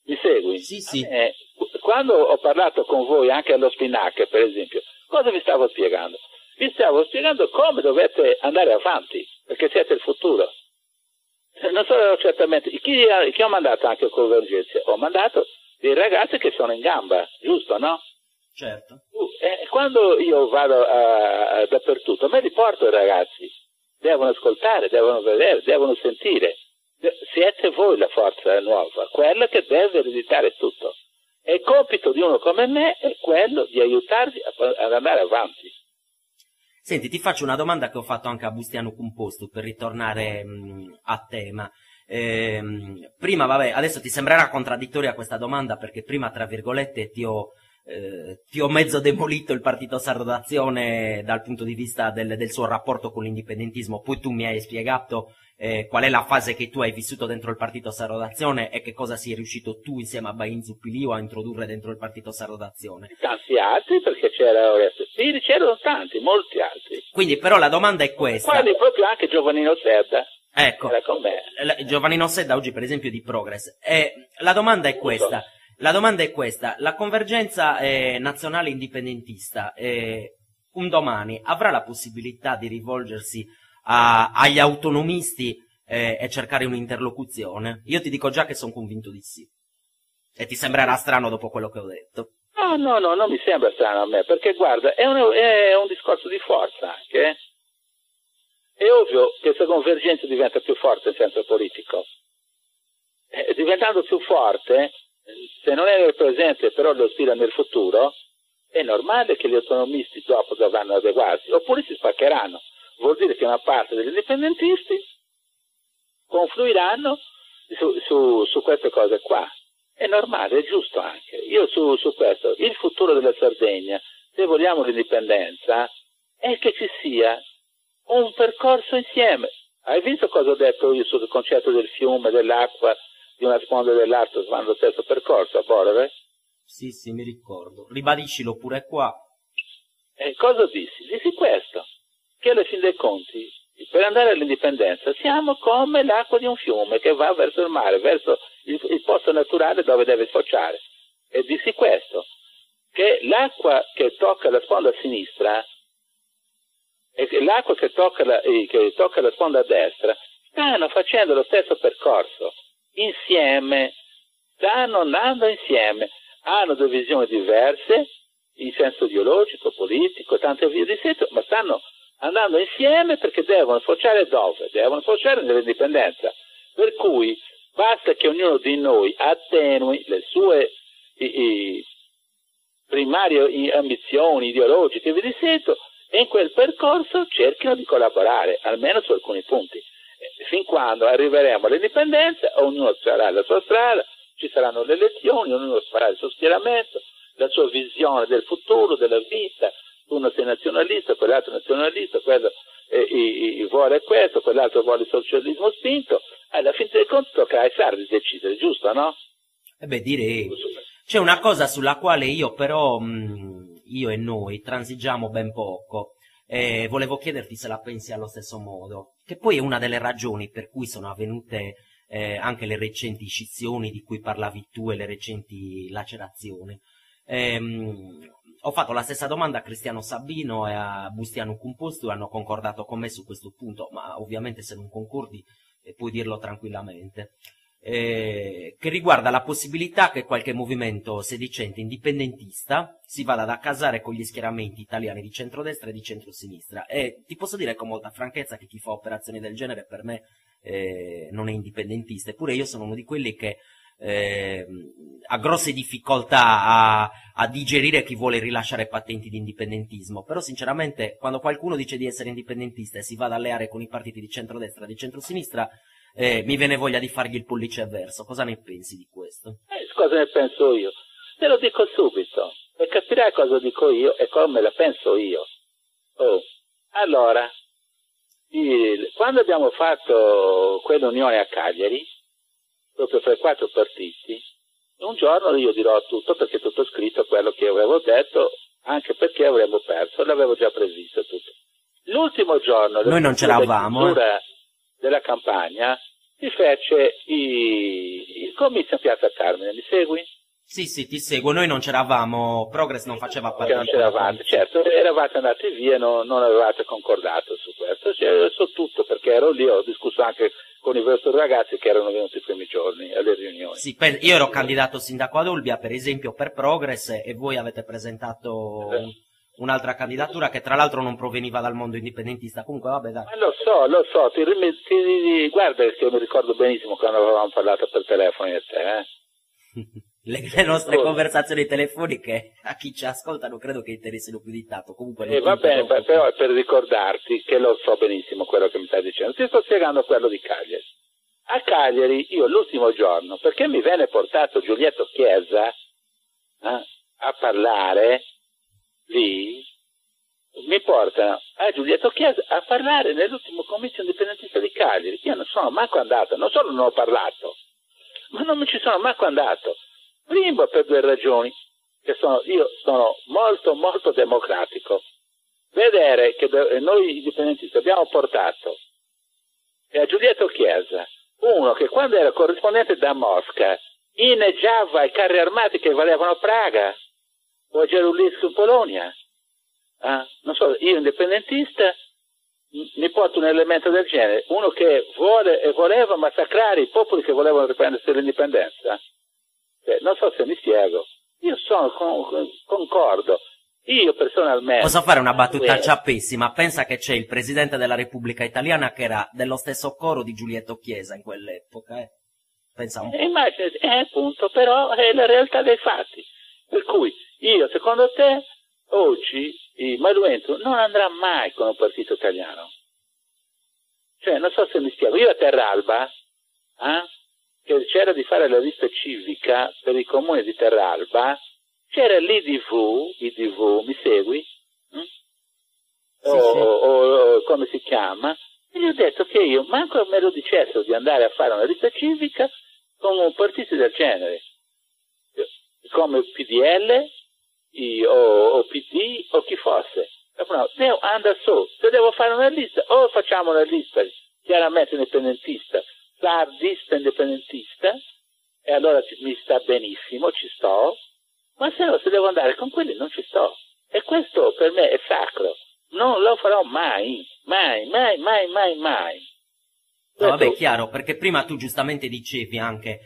Mi segui? Sì, sì. Quando ho parlato con voi anche allo Spinac, per esempio, cosa vi stavo spiegando? Vi stavo spiegando come dovete andare avanti, perché siete il futuro. Non solo certamente, chi ho mandato anche a Convergenza? Ho mandato dei ragazzi che sono in gamba, giusto, no? Certo. Quando io vado dappertutto, me li porto i ragazzi. Devono ascoltare, devono vedere, devono sentire. Siete voi la forza nuova, quella che deve ereditare tutto. E il compito di uno come me è quello di aiutarvi ad andare avanti. Senti, ti faccio una domanda che ho fatto anche a Bustiano Composto per ritornare a tema. Prima, vabbè, adesso ti sembrerà contraddittoria questa domanda perché prima, tra virgolette, ti ho mezzo demolito il Partito Sardo d'Azione dal punto di vista del suo rapporto con l'indipendentismo, poi tu mi hai spiegato qual è la fase che tu hai vissuto dentro il Partito Sardo d'Azione e che cosa sei riuscito tu insieme a Bain Zuppilio a introdurre dentro il Partito Sardo d'Azione. Tanti altri, perché c'era Orestes Piri, c'erano tanti, molti altri. Quindi però la domanda è questa. Quali proprio anche Giovannino Sedda. Ecco, era con me. Giovannino Sedda oggi per esempio di Progress. La domanda è questa. La domanda è questa, la convergenza nazionale indipendentista un domani avrà la possibilità di rivolgersi agli autonomisti e cercare un'interlocuzione? Io ti dico già che sono convinto di sì. E ti sembrerà strano dopo quello che ho detto. No, non mi sembra strano a me, perché guarda, è un discorso di forza anche. È ovvio che questa convergenza diventa più forte in senso politico. Diventando più forte, se non è nel presente però lo spira nel futuro, è normale che gli autonomisti dopo dovranno adeguarsi, oppure si spaccheranno. Vuol dire che una parte degli indipendentisti confluiranno su queste cose qua. È normale, è giusto anche. Io su questo, il futuro della Sardegna, se vogliamo l'indipendenza, è che ci sia un percorso insieme. Hai visto cosa ho detto io sul concetto del fiume, dell'acqua, di una sponda dell'altro vanno lo stesso percorso a Borove? Sì, mi ricordo. Ribadiscilo pure qua. Cosa dissi? Dissi questo, che alla fin dei conti, per andare all'indipendenza, siamo come l'acqua di un fiume che va verso il mare, verso il posto naturale dove deve sfociare. E dissi questo, che l'acqua che tocca la sponda a sinistra e l'acqua che tocca la sponda a destra stanno facendo lo stesso percorso, insieme, stanno andando insieme, hanno due visioni diverse, in senso ideologico, politico, tante vie di seguito, ma stanno andando insieme perché devono sfociare dove? Devono sfociare nell'indipendenza. Per cui basta che ognuno di noi attenui le sue primarie ambizioni ideologiche e via di seguito, e in quel percorso cerchino di collaborare, almeno su alcuni punti. Fin quando arriveremo all'indipendenza, ognuno farà la sua strada, ci saranno le elezioni, ognuno farà il suo schieramento, la sua visione del futuro, della vita. Uno sei nazionalista, quell'altro nazionalista, quello vuole questo, quell'altro vuole il socialismo spinto. Alla fine dei conti tocca ai sardi decidere, giusto, no? Direi. C'è una cosa sulla quale io però, io e noi, transigiamo ben poco, e volevo chiederti se la pensi allo stesso modo, che poi è una delle ragioni per cui sono avvenute anche le recenti scissioni di cui parlavi tu e le recenti lacerazioni. Ho fatto la stessa domanda a Cristiano Sabino e a Bustiano Cumpostu e hanno concordato con me su questo punto, ma ovviamente se non concordi puoi dirlo tranquillamente, che riguarda la possibilità che qualche movimento sedicente indipendentista si vada ad accasare con gli schieramenti italiani di centrodestra e di centrosinistra, e ti posso dire con molta franchezza che chi fa operazioni del genere per me non è indipendentista, eppure io sono uno di quelli che ha grosse difficoltà a digerire chi vuole rilasciare patenti di indipendentismo, però sinceramente quando qualcuno dice di essere indipendentista e si va ad alleare con i partiti di centrodestra e di centrosinistra, mi viene voglia di fargli il pollice avverso. Cosa ne pensi di questo? Cosa ne penso io? Te lo dico subito, e capirai cosa dico io e come la penso io. Allora, quando abbiamo fatto quell'unione a Cagliari, proprio fra i 4 partiti, un giorno io dirò tutto, perché tutto scritto quello che avevo detto, anche perché avremmo perso, l'avevo già previsto tutto. L'ultimo giorno, noi non c'eravamo, della campagna, si fece il comizio a Piazza Carmine, mi segui? Sì, ti seguo, noi non c'eravamo, Progress non faceva parte. Non c'eravate, certo, eravate andati via e non avevate concordato su questo, so tutto perché ero lì, ho discusso anche con i vostri ragazzi che erano venuti i primi giorni alle riunioni. Sì, io ero candidato sindaco ad Olbia, per esempio, per Progress, e voi avete presentato un'altra candidatura che tra l'altro non proveniva dal mondo indipendentista, comunque vabbè dai. Lo so, guarda che io mi ricordo benissimo quando avevamo parlato per telefono io e te, Le nostre conversazioni telefoniche a chi ci ascolta non credo che interessino più di tanto. Comunque va bene, però per ricordarti che lo so benissimo quello che mi stai dicendo, ti sto spiegando quello di Cagliari. A Cagliari io l'ultimo giorno, perché mi venne portato Giulietto Chiesa a parlare lì, mi portano a Giulietto Chiesa a parlare nell'ultimo comizio indipendentista di Cagliari. Io non sono manco andato, non solo non ho parlato, ma non mi ci sono manco andato. Primo per 2 ragioni, io sono molto molto democratico. Vedere che noi indipendentisti abbiamo portato a Giulietto Chiesa uno che quando era corrispondente da Mosca inneggiava ai carri armati che valevano Praga o a Gerulescu in Polonia. Non so, io indipendentista mi porto un elemento del genere, uno che vuole e voleva massacrare i popoli che volevano riprendersi l'indipendenza. Non so se mi spiego. Io concordo. Io personalmente... Posso fare una battutaccia pessima? Pensa che c'è il Presidente della Repubblica Italiana che era dello stesso coro di Giulietto Chiesa in quell'epoca, Pensa un po'. Immagino, appunto, però è la realtà dei fatti. Per cui io, secondo te, oggi Maluento non andrà mai con un partito italiano. Cioè, non so se mi spiego. Io a Terralba, che c'era di fare la lista civica per il comune di Terralba, c'era l'IDV, mi segui? O come si chiama? E gli ho detto che io, manco me lo dicessero di andare a fare una lista civica con un partito del genere, come PDL o PD o chi fosse. No, devo andare su, se devo fare una lista, o facciamo una lista chiaramente indipendentista, sardista indipendentista, e allora mi sta benissimo, ci sto, Ma se devo andare con quelli non ci sto. E questo per me è sacro. Non lo farò mai, mai, mai, mai, mai, mai. No, vabbè, chiaro, perché prima tu giustamente dicevi anche,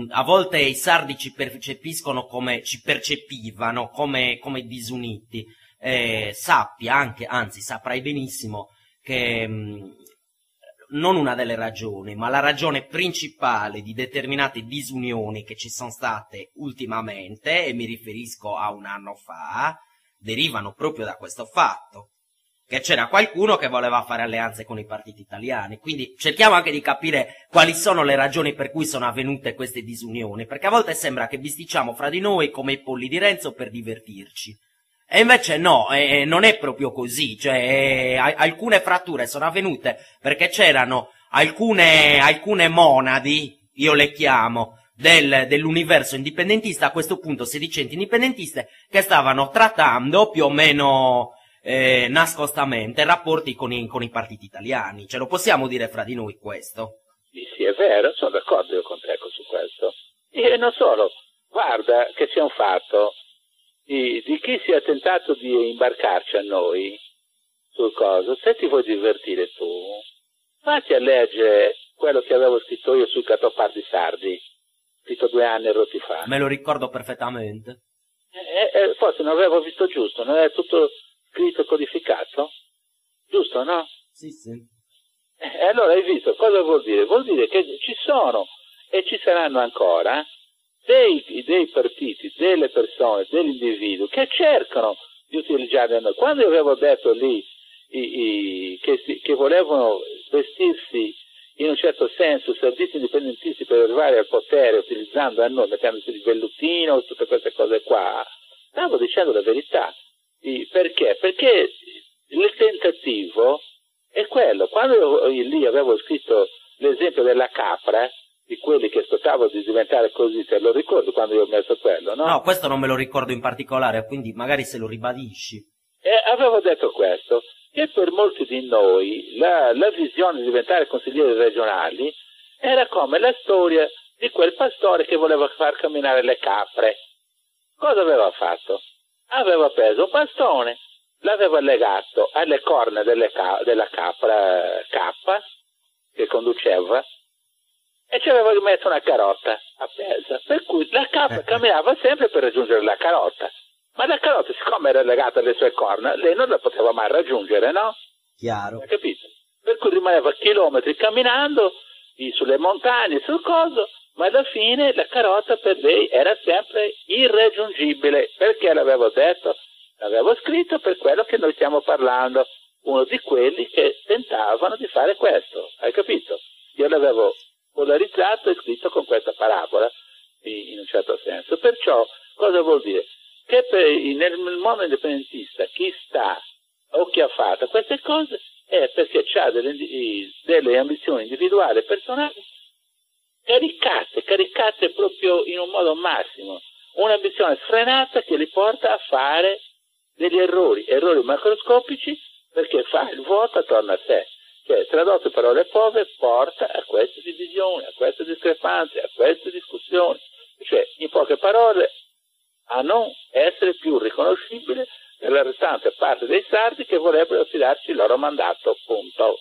a volte i sardi ci percepiscono come, ci percepivano come disuniti. Sappia anche, anzi saprai benissimo che non una delle ragioni, ma la ragione principale di determinate disunioni che ci sono state ultimamente, e mi riferisco a un anno fa, derivano proprio da questo fatto, che c'era qualcuno che voleva fare alleanze con i partiti italiani. Quindi cerchiamo anche di capire quali sono le ragioni per cui sono avvenute queste disunioni, perché a volte sembra che bisticciamo fra di noi come i polli di Renzo per divertirci. E invece no, non è proprio così, cioè alcune fratture sono avvenute perché c'erano alcune monadi, io le chiamo, dell'universo indipendentista, a questo punto sedicenti indipendentiste, che stavano trattando più o meno nascostamente rapporti con i partiti italiani. Ce lo possiamo dire fra di noi questo? Sì, è vero, sono d'accordo io con te su questo. E non solo, guarda che c'è un fatto di chi si è tentato di imbarcarci a noi sul coso. Se ti vuoi divertire tu, vatti a leggere quello che avevo scritto io sui Catopardi sardi, scritto 2 anni e rotti fa. Me lo ricordo perfettamente. Forse non avevo visto giusto, non è tutto scritto e codificato? Giusto, no? Sì, sì. Allora hai visto cosa vuol dire? Vuol dire che ci sono e ci saranno ancora dei partiti, delle persone, degli individui che cercano di utilizzare noi. Quando io avevo detto lì che volevano vestirsi in un certo senso sarditi indipendentisti per arrivare al potere utilizzando a noi, mettendosi il velluttino, tutte queste cose qua, stavo dicendo la verità. Perché? Perché il tentativo è quello. Quando io lì avevo scritto l'esempio della capra, di quelli che aspettavo di diventare così, te lo ricordo quando io ho messo quello, no? No, questo non me lo ricordo in particolare, quindi magari se lo ribadisci. Avevo detto questo, che per molti di noi la visione di diventare consiglieri regionali era come la storia di quel pastore che voleva far camminare le capre. Cosa aveva fatto? Aveva preso un bastone, l'aveva legato alle corna della capra K che conduceva, e ci aveva rimesso una carota appesa, per cui la capra camminava sempre per raggiungere la carota, ma la carota, siccome era legata alle sue corna, lei non la poteva mai raggiungere, no? Chiaro. Hai capito? Per cui rimaneva chilometri camminando sulle montagne, sul coso, ma alla fine la carota per lei era sempre irraggiungibile. Perché l'avevo detto? L'avevo scritto per quello che noi stiamo parlando, uno di quelli che tentavano di fare questo, hai capito? Io l'avevo polarizzato e scritto con questa parabola, in un certo senso. Perciò, cosa vuol dire? Che nel mondo indipendentista chi sta o chi ha fatto queste cose è perché ha delle ambizioni individuali e personali caricate proprio in un modo massimo, un'ambizione sfrenata che li porta a fare degli errori macroscopici, perché fa il vuoto attorno a sé. Cioè, tradotto in parole povere, porta a queste divisioni, a queste discrepanze, a queste discussioni. Cioè, in poche parole, a non essere più riconoscibile nella restante parte dei sardi che vorrebbero affidarci il loro mandato, punto.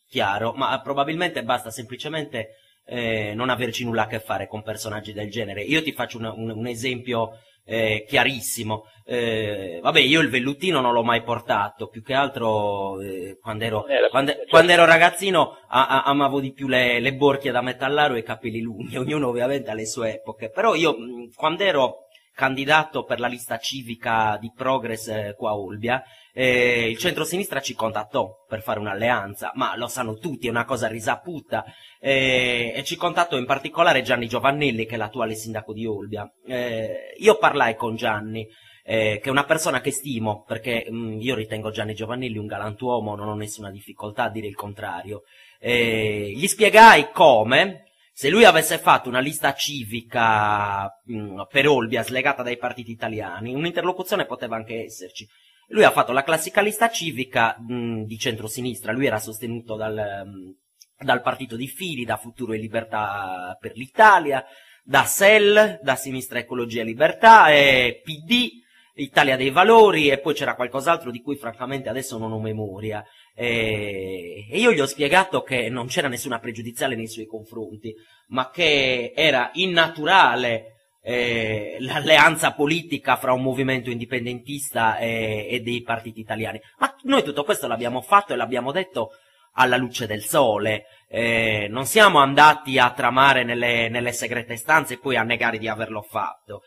Chiaro, ma probabilmente basta semplicemente non averci nulla a che fare con personaggi del genere. Io ti faccio un esempio chiarissimo. Vabbè, io il velluttino non l'ho mai portato, più che altro quando ero ragazzino amavo di più le borchie da metallaro e i capelli lunghi, ognuno ovviamente ha le sue epoche, però io quando ero candidato per la lista civica di Progress qua a Olbia, il centro-sinistra ci contattò per fare un'alleanza, ma lo sanno tutti, è una cosa risaputa, e ci contattò in particolare Gianni Giovannelli, che è l'attuale sindaco di Olbia. Io parlai con Gianni, che è una persona che stimo, perché io ritengo Gianni Giovannelli un galantuomo, non ho nessuna difficoltà a dire il contrario. Gli spiegai come, se lui avesse fatto una lista civica per Olbia slegata dai partiti italiani, un'interlocuzione poteva anche esserci. Lui ha fatto la classica lista civica di centrosinistra, lui era sostenuto dal partito di Fini, da Futuro e Libertà per l'Italia, da SEL, da Sinistra Ecologia e Libertà, e PD, Italia dei Valori, e poi c'era qualcos'altro di cui francamente adesso non ho memoria. E io gli ho spiegato che non c'era nessuna pregiudiziale nei suoi confronti, ma che era innaturale l'alleanza politica fra un movimento indipendentista e dei partiti italiani. Ma noi tutto questo l'abbiamo fatto e l'abbiamo detto alla luce del sole. Non siamo andati a tramare nelle segrete stanze e poi a negare di averlo fatto.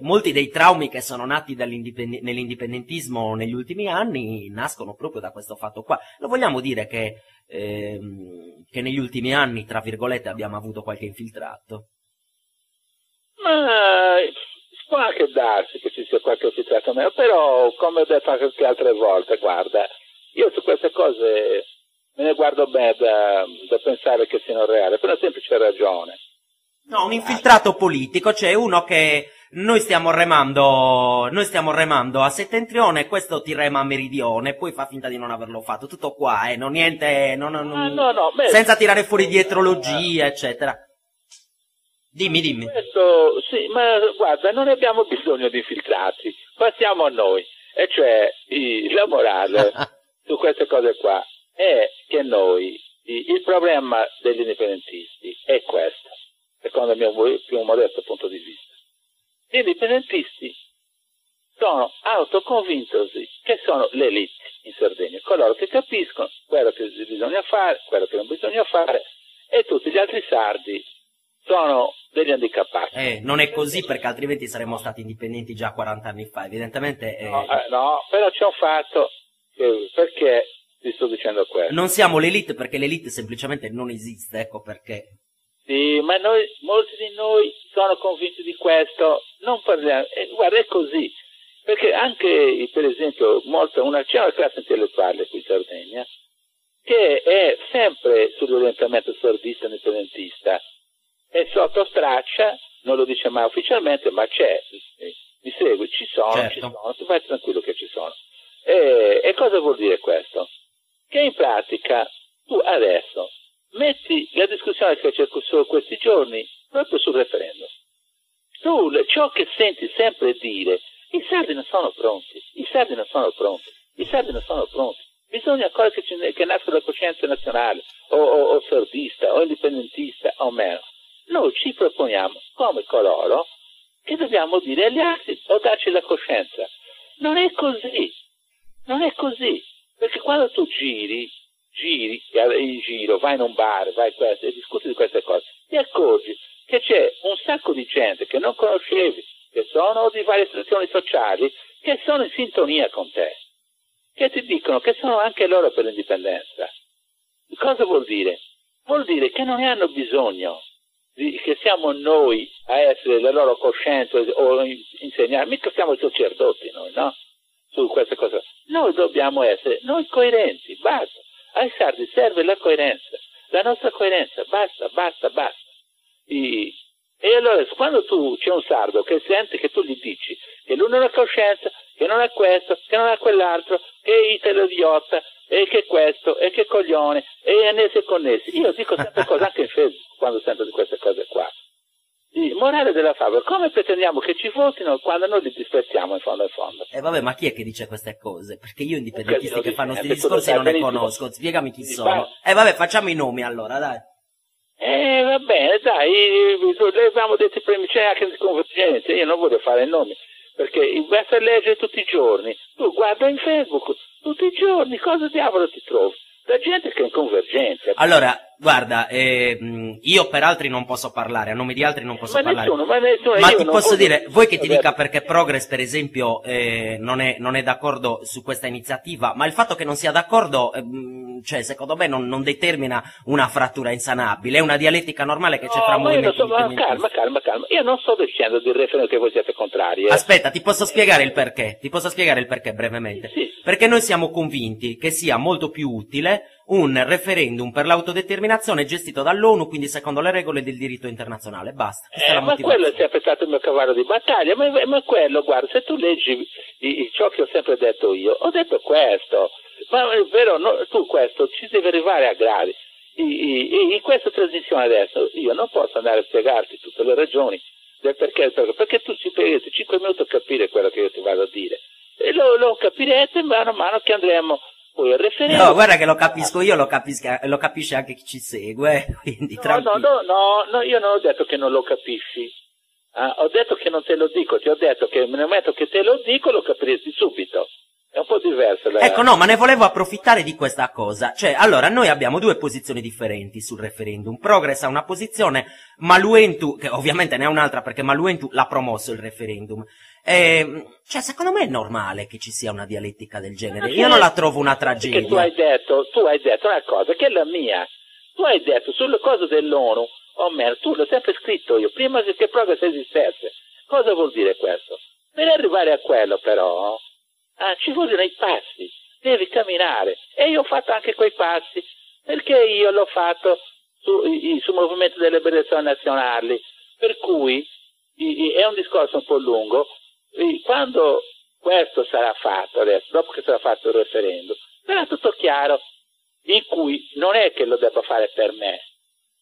Molti dei traumi che sono nati nell'indipendentismo negli ultimi anni nascono proprio da questo fatto qua. Lo vogliamo dire che negli ultimi anni, tra virgolette, abbiamo avuto qualche infiltrato? Ma può anche darsi che ci sia qualche infiltrato meno, però come ho detto anche altre volte, guarda, io su queste cose me ne guardo bene da pensare che siano reali, per una semplice ragione. No, un infiltrato politico, cioè uno che noi stiamo remando a settentrione e questo ti rema a meridione, poi fa finta di non averlo fatto. Tutto qua, non niente, beh, senza tirare fuori dietrologie, eccetera. Dimmi. Questo, sì, ma guarda, non abbiamo bisogno di infiltrati, passiamo a noi, e cioè la morale su queste cose qua è che noi, il problema degli indipendentisti è questo, secondo il mio più modesto punto di vista. Gli indipendentisti sono autoconvintosi che sono l'elite in Sardegna, coloro che capiscono quello che bisogna fare, quello che non bisogna fare, e tutti gli altri sardi sono degli handicappati. Non è così, perché altrimenti saremmo stati indipendenti già 40 anni fa, evidentemente. No, però c'è un fatto, perché ti sto dicendo questo. Non siamo l'elite perché l'elite semplicemente non esiste, ecco perché. Sì, ma molti di noi sono convinti di questo, non parliamo, guarda, è così, perché anche, per esempio, c'è una classe intellettuale qui in Sardegna che è sempre sull'orientamento sardista e indipendentista, e sotto straccia, non lo dice mai ufficialmente, ma c'è, mi segui, ci sono, tu vai tranquillo che ci sono. E cosa vuol dire questo? Che in pratica tu adesso metti la discussione che c'è su questi giorni proprio sul referendum. Tu ciò che senti sempre dire, i sardi non sono pronti, bisogna ancora che nasca la coscienza nazionale, o sardista, o indipendentista, o meno. Noi ci proponiamo come coloro che dobbiamo dire agli altri o darci la coscienza. Non è così, perché quando tu giri in giro, vai in un bar, e discuti di queste cose, ti accorgi che c'è un sacco di gente che non conoscevi, che sono di varie situazioni sociali, che sono in sintonia con te, che ti dicono che sono anche loro per l'indipendenza. Cosa vuol dire? Vuol dire che non ne hanno bisogno, che siamo noi a essere la loro coscienza o insegnare, mica siamo i sacerdoti noi, no? Su queste cose. Noi dobbiamo essere noi coerenti, basta. Ai sardi serve la coerenza, la nostra coerenza, basta. E allora quando c'è un sardo che sente che tu gli dici che lui non ha coscienza, che non è questo, che non è quell'altro, che è idiota, e che questo, e che coglione, e annessi e connessi. Io dico sempre cose anche in Facebook quando sento di queste cose qua. Morale della favola, come pretendiamo che ci votino quando noi li disprezziamo in fondo? Vabbè, ma chi è che dice queste cose? Perché io indipendentisti che fanno questi discorsi non ne conosco, spiegami chi sono. Vabbè, facciamo i nomi allora, dai. Va bene, dai, abbiamo detto prima, c'è anche di convergenza, io non voglio fare i nomi, perché basta leggere tutti i giorni, tu guarda in Facebook, tutti i giorni, cosa diavolo ti trovi? La gente che è in convergenza. Allora, guarda, io per altri non posso parlare, a nome di altri non posso parlare. Ma ti posso dire, vuoi che ti dica perché Progress, per esempio, non è d'accordo su questa iniziativa, ma il fatto che non sia d'accordo, cioè, secondo me non determina una frattura insanabile, è una dialettica normale che c'è fra movimenti indipendentisti. Calma, io non sto dicendo del referendum che voi siete contrari. Aspetta, ti posso spiegare il perché brevemente. Sì. Perché noi siamo convinti che sia molto più utile un referendum per l'autodeterminazione gestito dall'ONU, quindi secondo le regole del diritto internazionale. Basta. Ma quello è sempre stato il mio cavallo di battaglia, ma quello, guarda, se tu leggi ciò che ho sempre detto io, ho detto questo, ma è vero, tu questo ci deve arrivare a gradi. in questa trasmissione adesso io non posso andare a spiegarti tutte le ragioni del perché tu ci perderete 5 minuti a capire quello che io ti vado a dire, e lo capirete mano a mano che andremo poi al referendum. No, guarda che lo capisco io, lo capisce anche chi ci segue, quindi tranquillo. No, io non ho detto che non lo capisci, ho detto che non te lo dico, ti ho detto che nel momento che te lo dico lo capiresti subito. È un po' diverso. Ecco, no, ma ne volevo approfittare di questa cosa. Cioè, allora, noi abbiamo due posizioni differenti sul referendum. Progress ha una posizione, Maluentu, che ovviamente ne ha un'altra perché Maluentu l'ha promosso il referendum. Cioè, secondo me è normale che ci sia una dialettica del genere. Io non la trovo una tragedia. Perché tu hai detto una cosa che è la mia. Tu hai detto sulle cose dell'ONU, tu l'ho sempre scritto io, prima che Progress esistesse. Cosa vuol dire questo? Per arrivare a quello, però, ci vogliono i passi, devi camminare, e io ho fatto anche quei passi, perché io l'ho fatto sul movimento delle liberazioni nazionali, per cui è un discorso un po' lungo. Quando questo sarà fatto adesso, dopo che sarà fatto il referendum, sarà tutto chiaro, in cui non è che lo debba fare per me,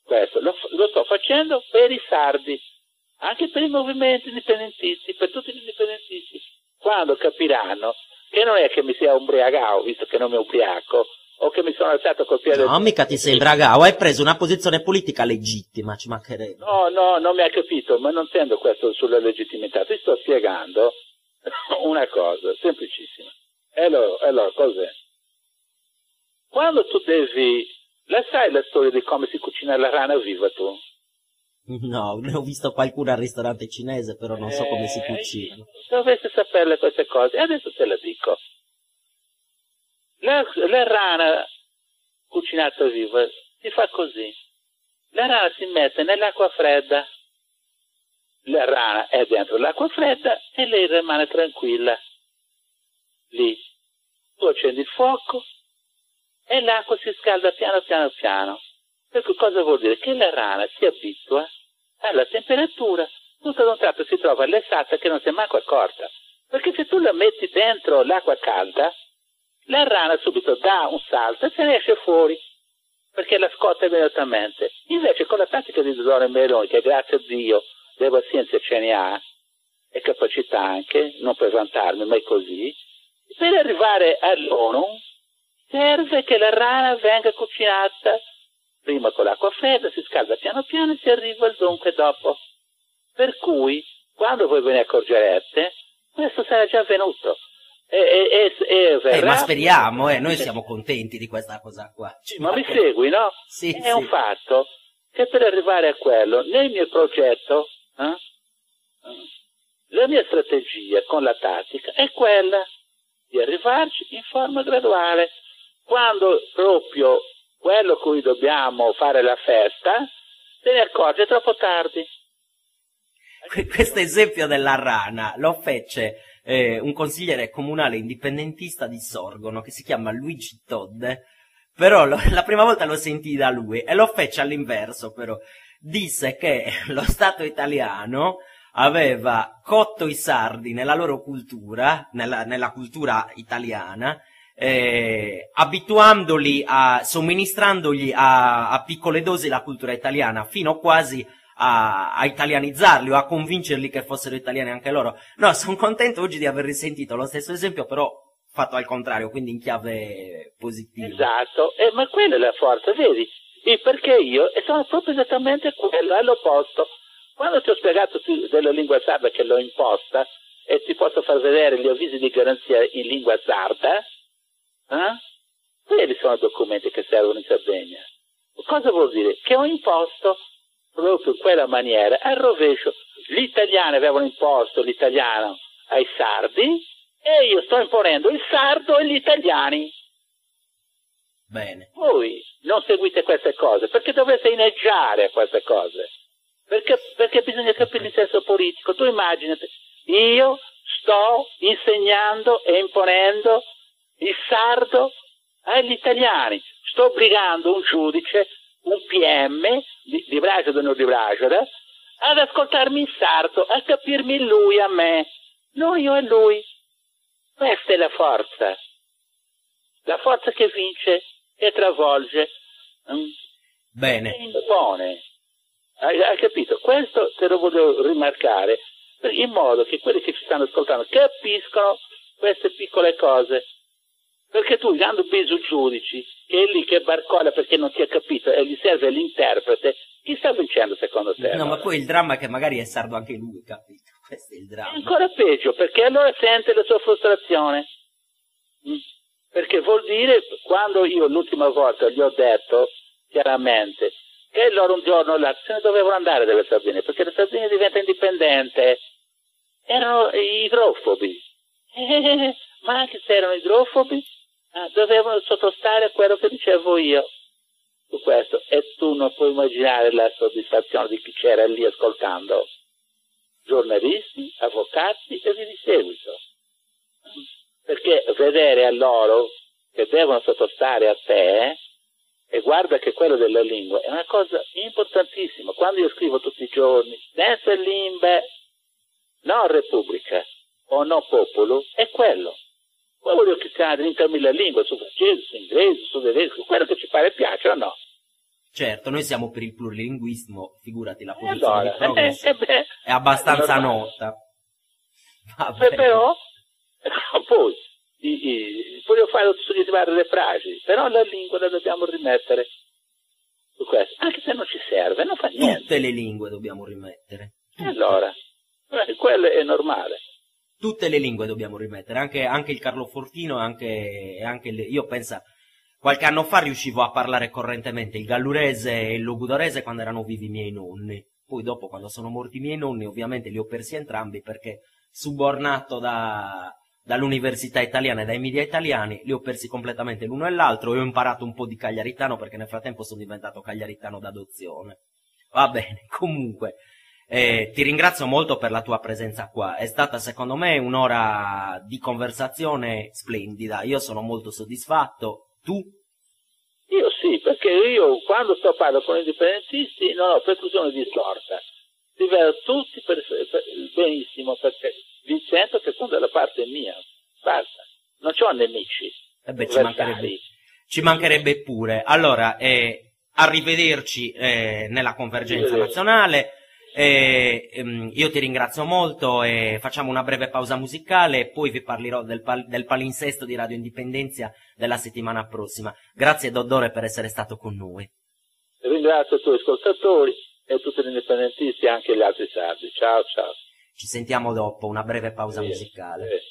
questo lo sto facendo per i sardi, anche per i movimenti indipendentisti, per tutti gli indipendentisti. Quando capiranno che non è che mi sia ubriacato, visto che non mi ubriaco, o che mi sono alzato col piede... No, mica ti sei ubriacato, hai preso una posizione politica legittima, ci mancherebbe. No, non mi hai capito, ma non intendo questo sulla legittimità, ti sto spiegando una cosa, semplicissima. E allora cos'è? Quando tu devi... La sai la storia di come si cucina la rana viva tu? No, ne ho visto qualcuno al ristorante cinese, però non so come si cucina. Dovresti saperle queste cose, e adesso te le dico. La rana cucinata viva si fa così. La rana si mette nell'acqua fredda, la rana è dentro l'acqua fredda e lei rimane tranquilla. Lì. Tu accendi il fuoco e l'acqua si scalda piano. Per cui cosa vuol dire? Che la rana si abitua alla temperatura, tutto ad un tratto si trova all'esatta che non si è manco accorta. Perché se tu la metti dentro l'acqua calda, la rana subito dà un salto e se ne esce fuori, perché la scotta immediatamente. Invece con la pratica di Dodone Meloni, che grazie a Dio della scienza ce ne ha, e capacità anche, non per vantarmi, ma è così, per arrivare all'ONU serve che la rana venga cucinata prima con l'acqua fredda, si scalda piano piano e si arriva al dunque dopo. Per cui, quando voi ve ne accorgerete, questo sarà già avvenuto. Verrà... ma speriamo, noi siamo contenti di questa cosa qua. Ma mi segui, no? Sì, è un fatto che per arrivare a quello, nel mio progetto, la mia strategia con la tattica è quella di arrivarci in forma graduale. Quando proprio quello cui dobbiamo fare la festa, se ne accorge troppo tardi. Questo esempio della rana lo fece un consigliere comunale indipendentista di Sorgono che si chiama Luigi Todde, però la prima volta lo sentii da lui e lo fece all'inverso, però disse che lo Stato italiano aveva cotto i sardi nella loro cultura, nella cultura italiana, abituandoli somministrandogli a piccole dosi la cultura italiana, fino quasi a italianizzarli o a convincerli che fossero italiani anche loro. No, sono contento oggi di aver risentito lo stesso esempio, però fatto al contrario, quindi in chiave positiva. Esatto, ma quella è la forza, vedi? Perché io sono proprio esattamente quello, all'opposto. Quando ti ho spiegato della lingua sarda che l'ho imposta, e ti posso far vedere gli avvisi di garanzia in lingua sarda, quelli sono documenti che servono in Sardegna. Cosa vuol dire? Che ho imposto proprio in quella maniera, al rovescio. Gli italiani avevano imposto l'italiano ai sardi e io sto imponendo il sardo agli italiani. Bene. Voi non seguite queste cose perché dovete inneggiare a queste cose, perché bisogna capire il senso politico. Tu immaginati, io sto insegnando e imponendo il sardo agli italiani, sto obbligando un giudice, un PM di Brasida o non di Brasida, ad ascoltarmi in sardo, a capirmi lui a me, non io e lui. Questa è la forza che vince e travolge. Bene. Impone. Hai capito? Questo te lo volevo rimarcare, in modo che quelli che ci stanno ascoltando capiscono queste piccole cose. Perché tu, dando peso giudici, che è lì che barcola perché non ti ha capito e gli serve l'interprete, chi sta vincendo secondo te? No, ma poi il dramma è che magari è sardo anche lui, capito? Questo è il dramma. È ancora peggio, perché allora sente la sua frustrazione. Perché vuol dire, quando io l'ultima volta gli ho detto chiaramente che loro un giorno là se ne dovevano andare dalle Sardegna, perché la Sardegna diventa indipendente, erano idrofobi. Ma anche se erano idrofobi, dovevano sottostare a quello che dicevo io su questo, e tu non puoi immaginare la soddisfazione di chi c'era lì ascoltando, giornalisti, avvocati e via di seguito, perché vedere a loro che devono sottostare a te, e guarda che quello della lingua è una cosa importantissima. Quando io scrivo tutti i giorni senza limbe, non repubblica o no popolo, è quello. Poi voglio chiamare 30.000 lingue, su francese, su inglese, su tedesco, quello che ci pare piace o no. Certo, noi siamo per il plurilinguismo, figurati, la posizione allora, di Progress è abbastanza nota. Però, poi, voglio fare sollevare le frasi, però la lingua la dobbiamo rimettere su questo, anche se non ci serve, non fa niente. Tutte le lingue dobbiamo rimettere. Allora, quello è normale. Tutte le lingue dobbiamo rimettere, anche il Carlofortino e anche io penso, qualche anno fa riuscivo a parlare correntemente il gallurese e il logudorese quando erano vivi i miei nonni. Poi dopo, quando sono morti i miei nonni, ovviamente li ho persi entrambi perché subornato dall'università italiana e dai media italiani, li ho persi completamente l'uno e l'altro e ho imparato un po' di cagliaritano perché nel frattempo sono diventato cagliaritano d'adozione. Va bene, comunque. Ti ringrazio molto per la tua presenza qua, è stata secondo me un'ora di conversazione splendida, io sono molto soddisfatto, tu? Io sì, perché io quando sto parlando con gli indipendentisti non ho preclusione di sorta, si vedono tutti benissimo perché vi sento che sono dalla parte mia, basta, non c'ho nemici. Ci mancherebbe pure. Allora, arrivederci nella convergenza nazionale. Io ti ringrazio molto e facciamo una breve pausa musicale e poi vi parlerò del palinsesto di Radio Indipendenza della settimana prossima. Grazie Doddore per essere stato con noi. Ringrazio i tuoi ascoltatori e tutti gli indipendentisti e anche gli altri sardi. Ciao ciao. Ci sentiamo dopo una breve pausa musicale.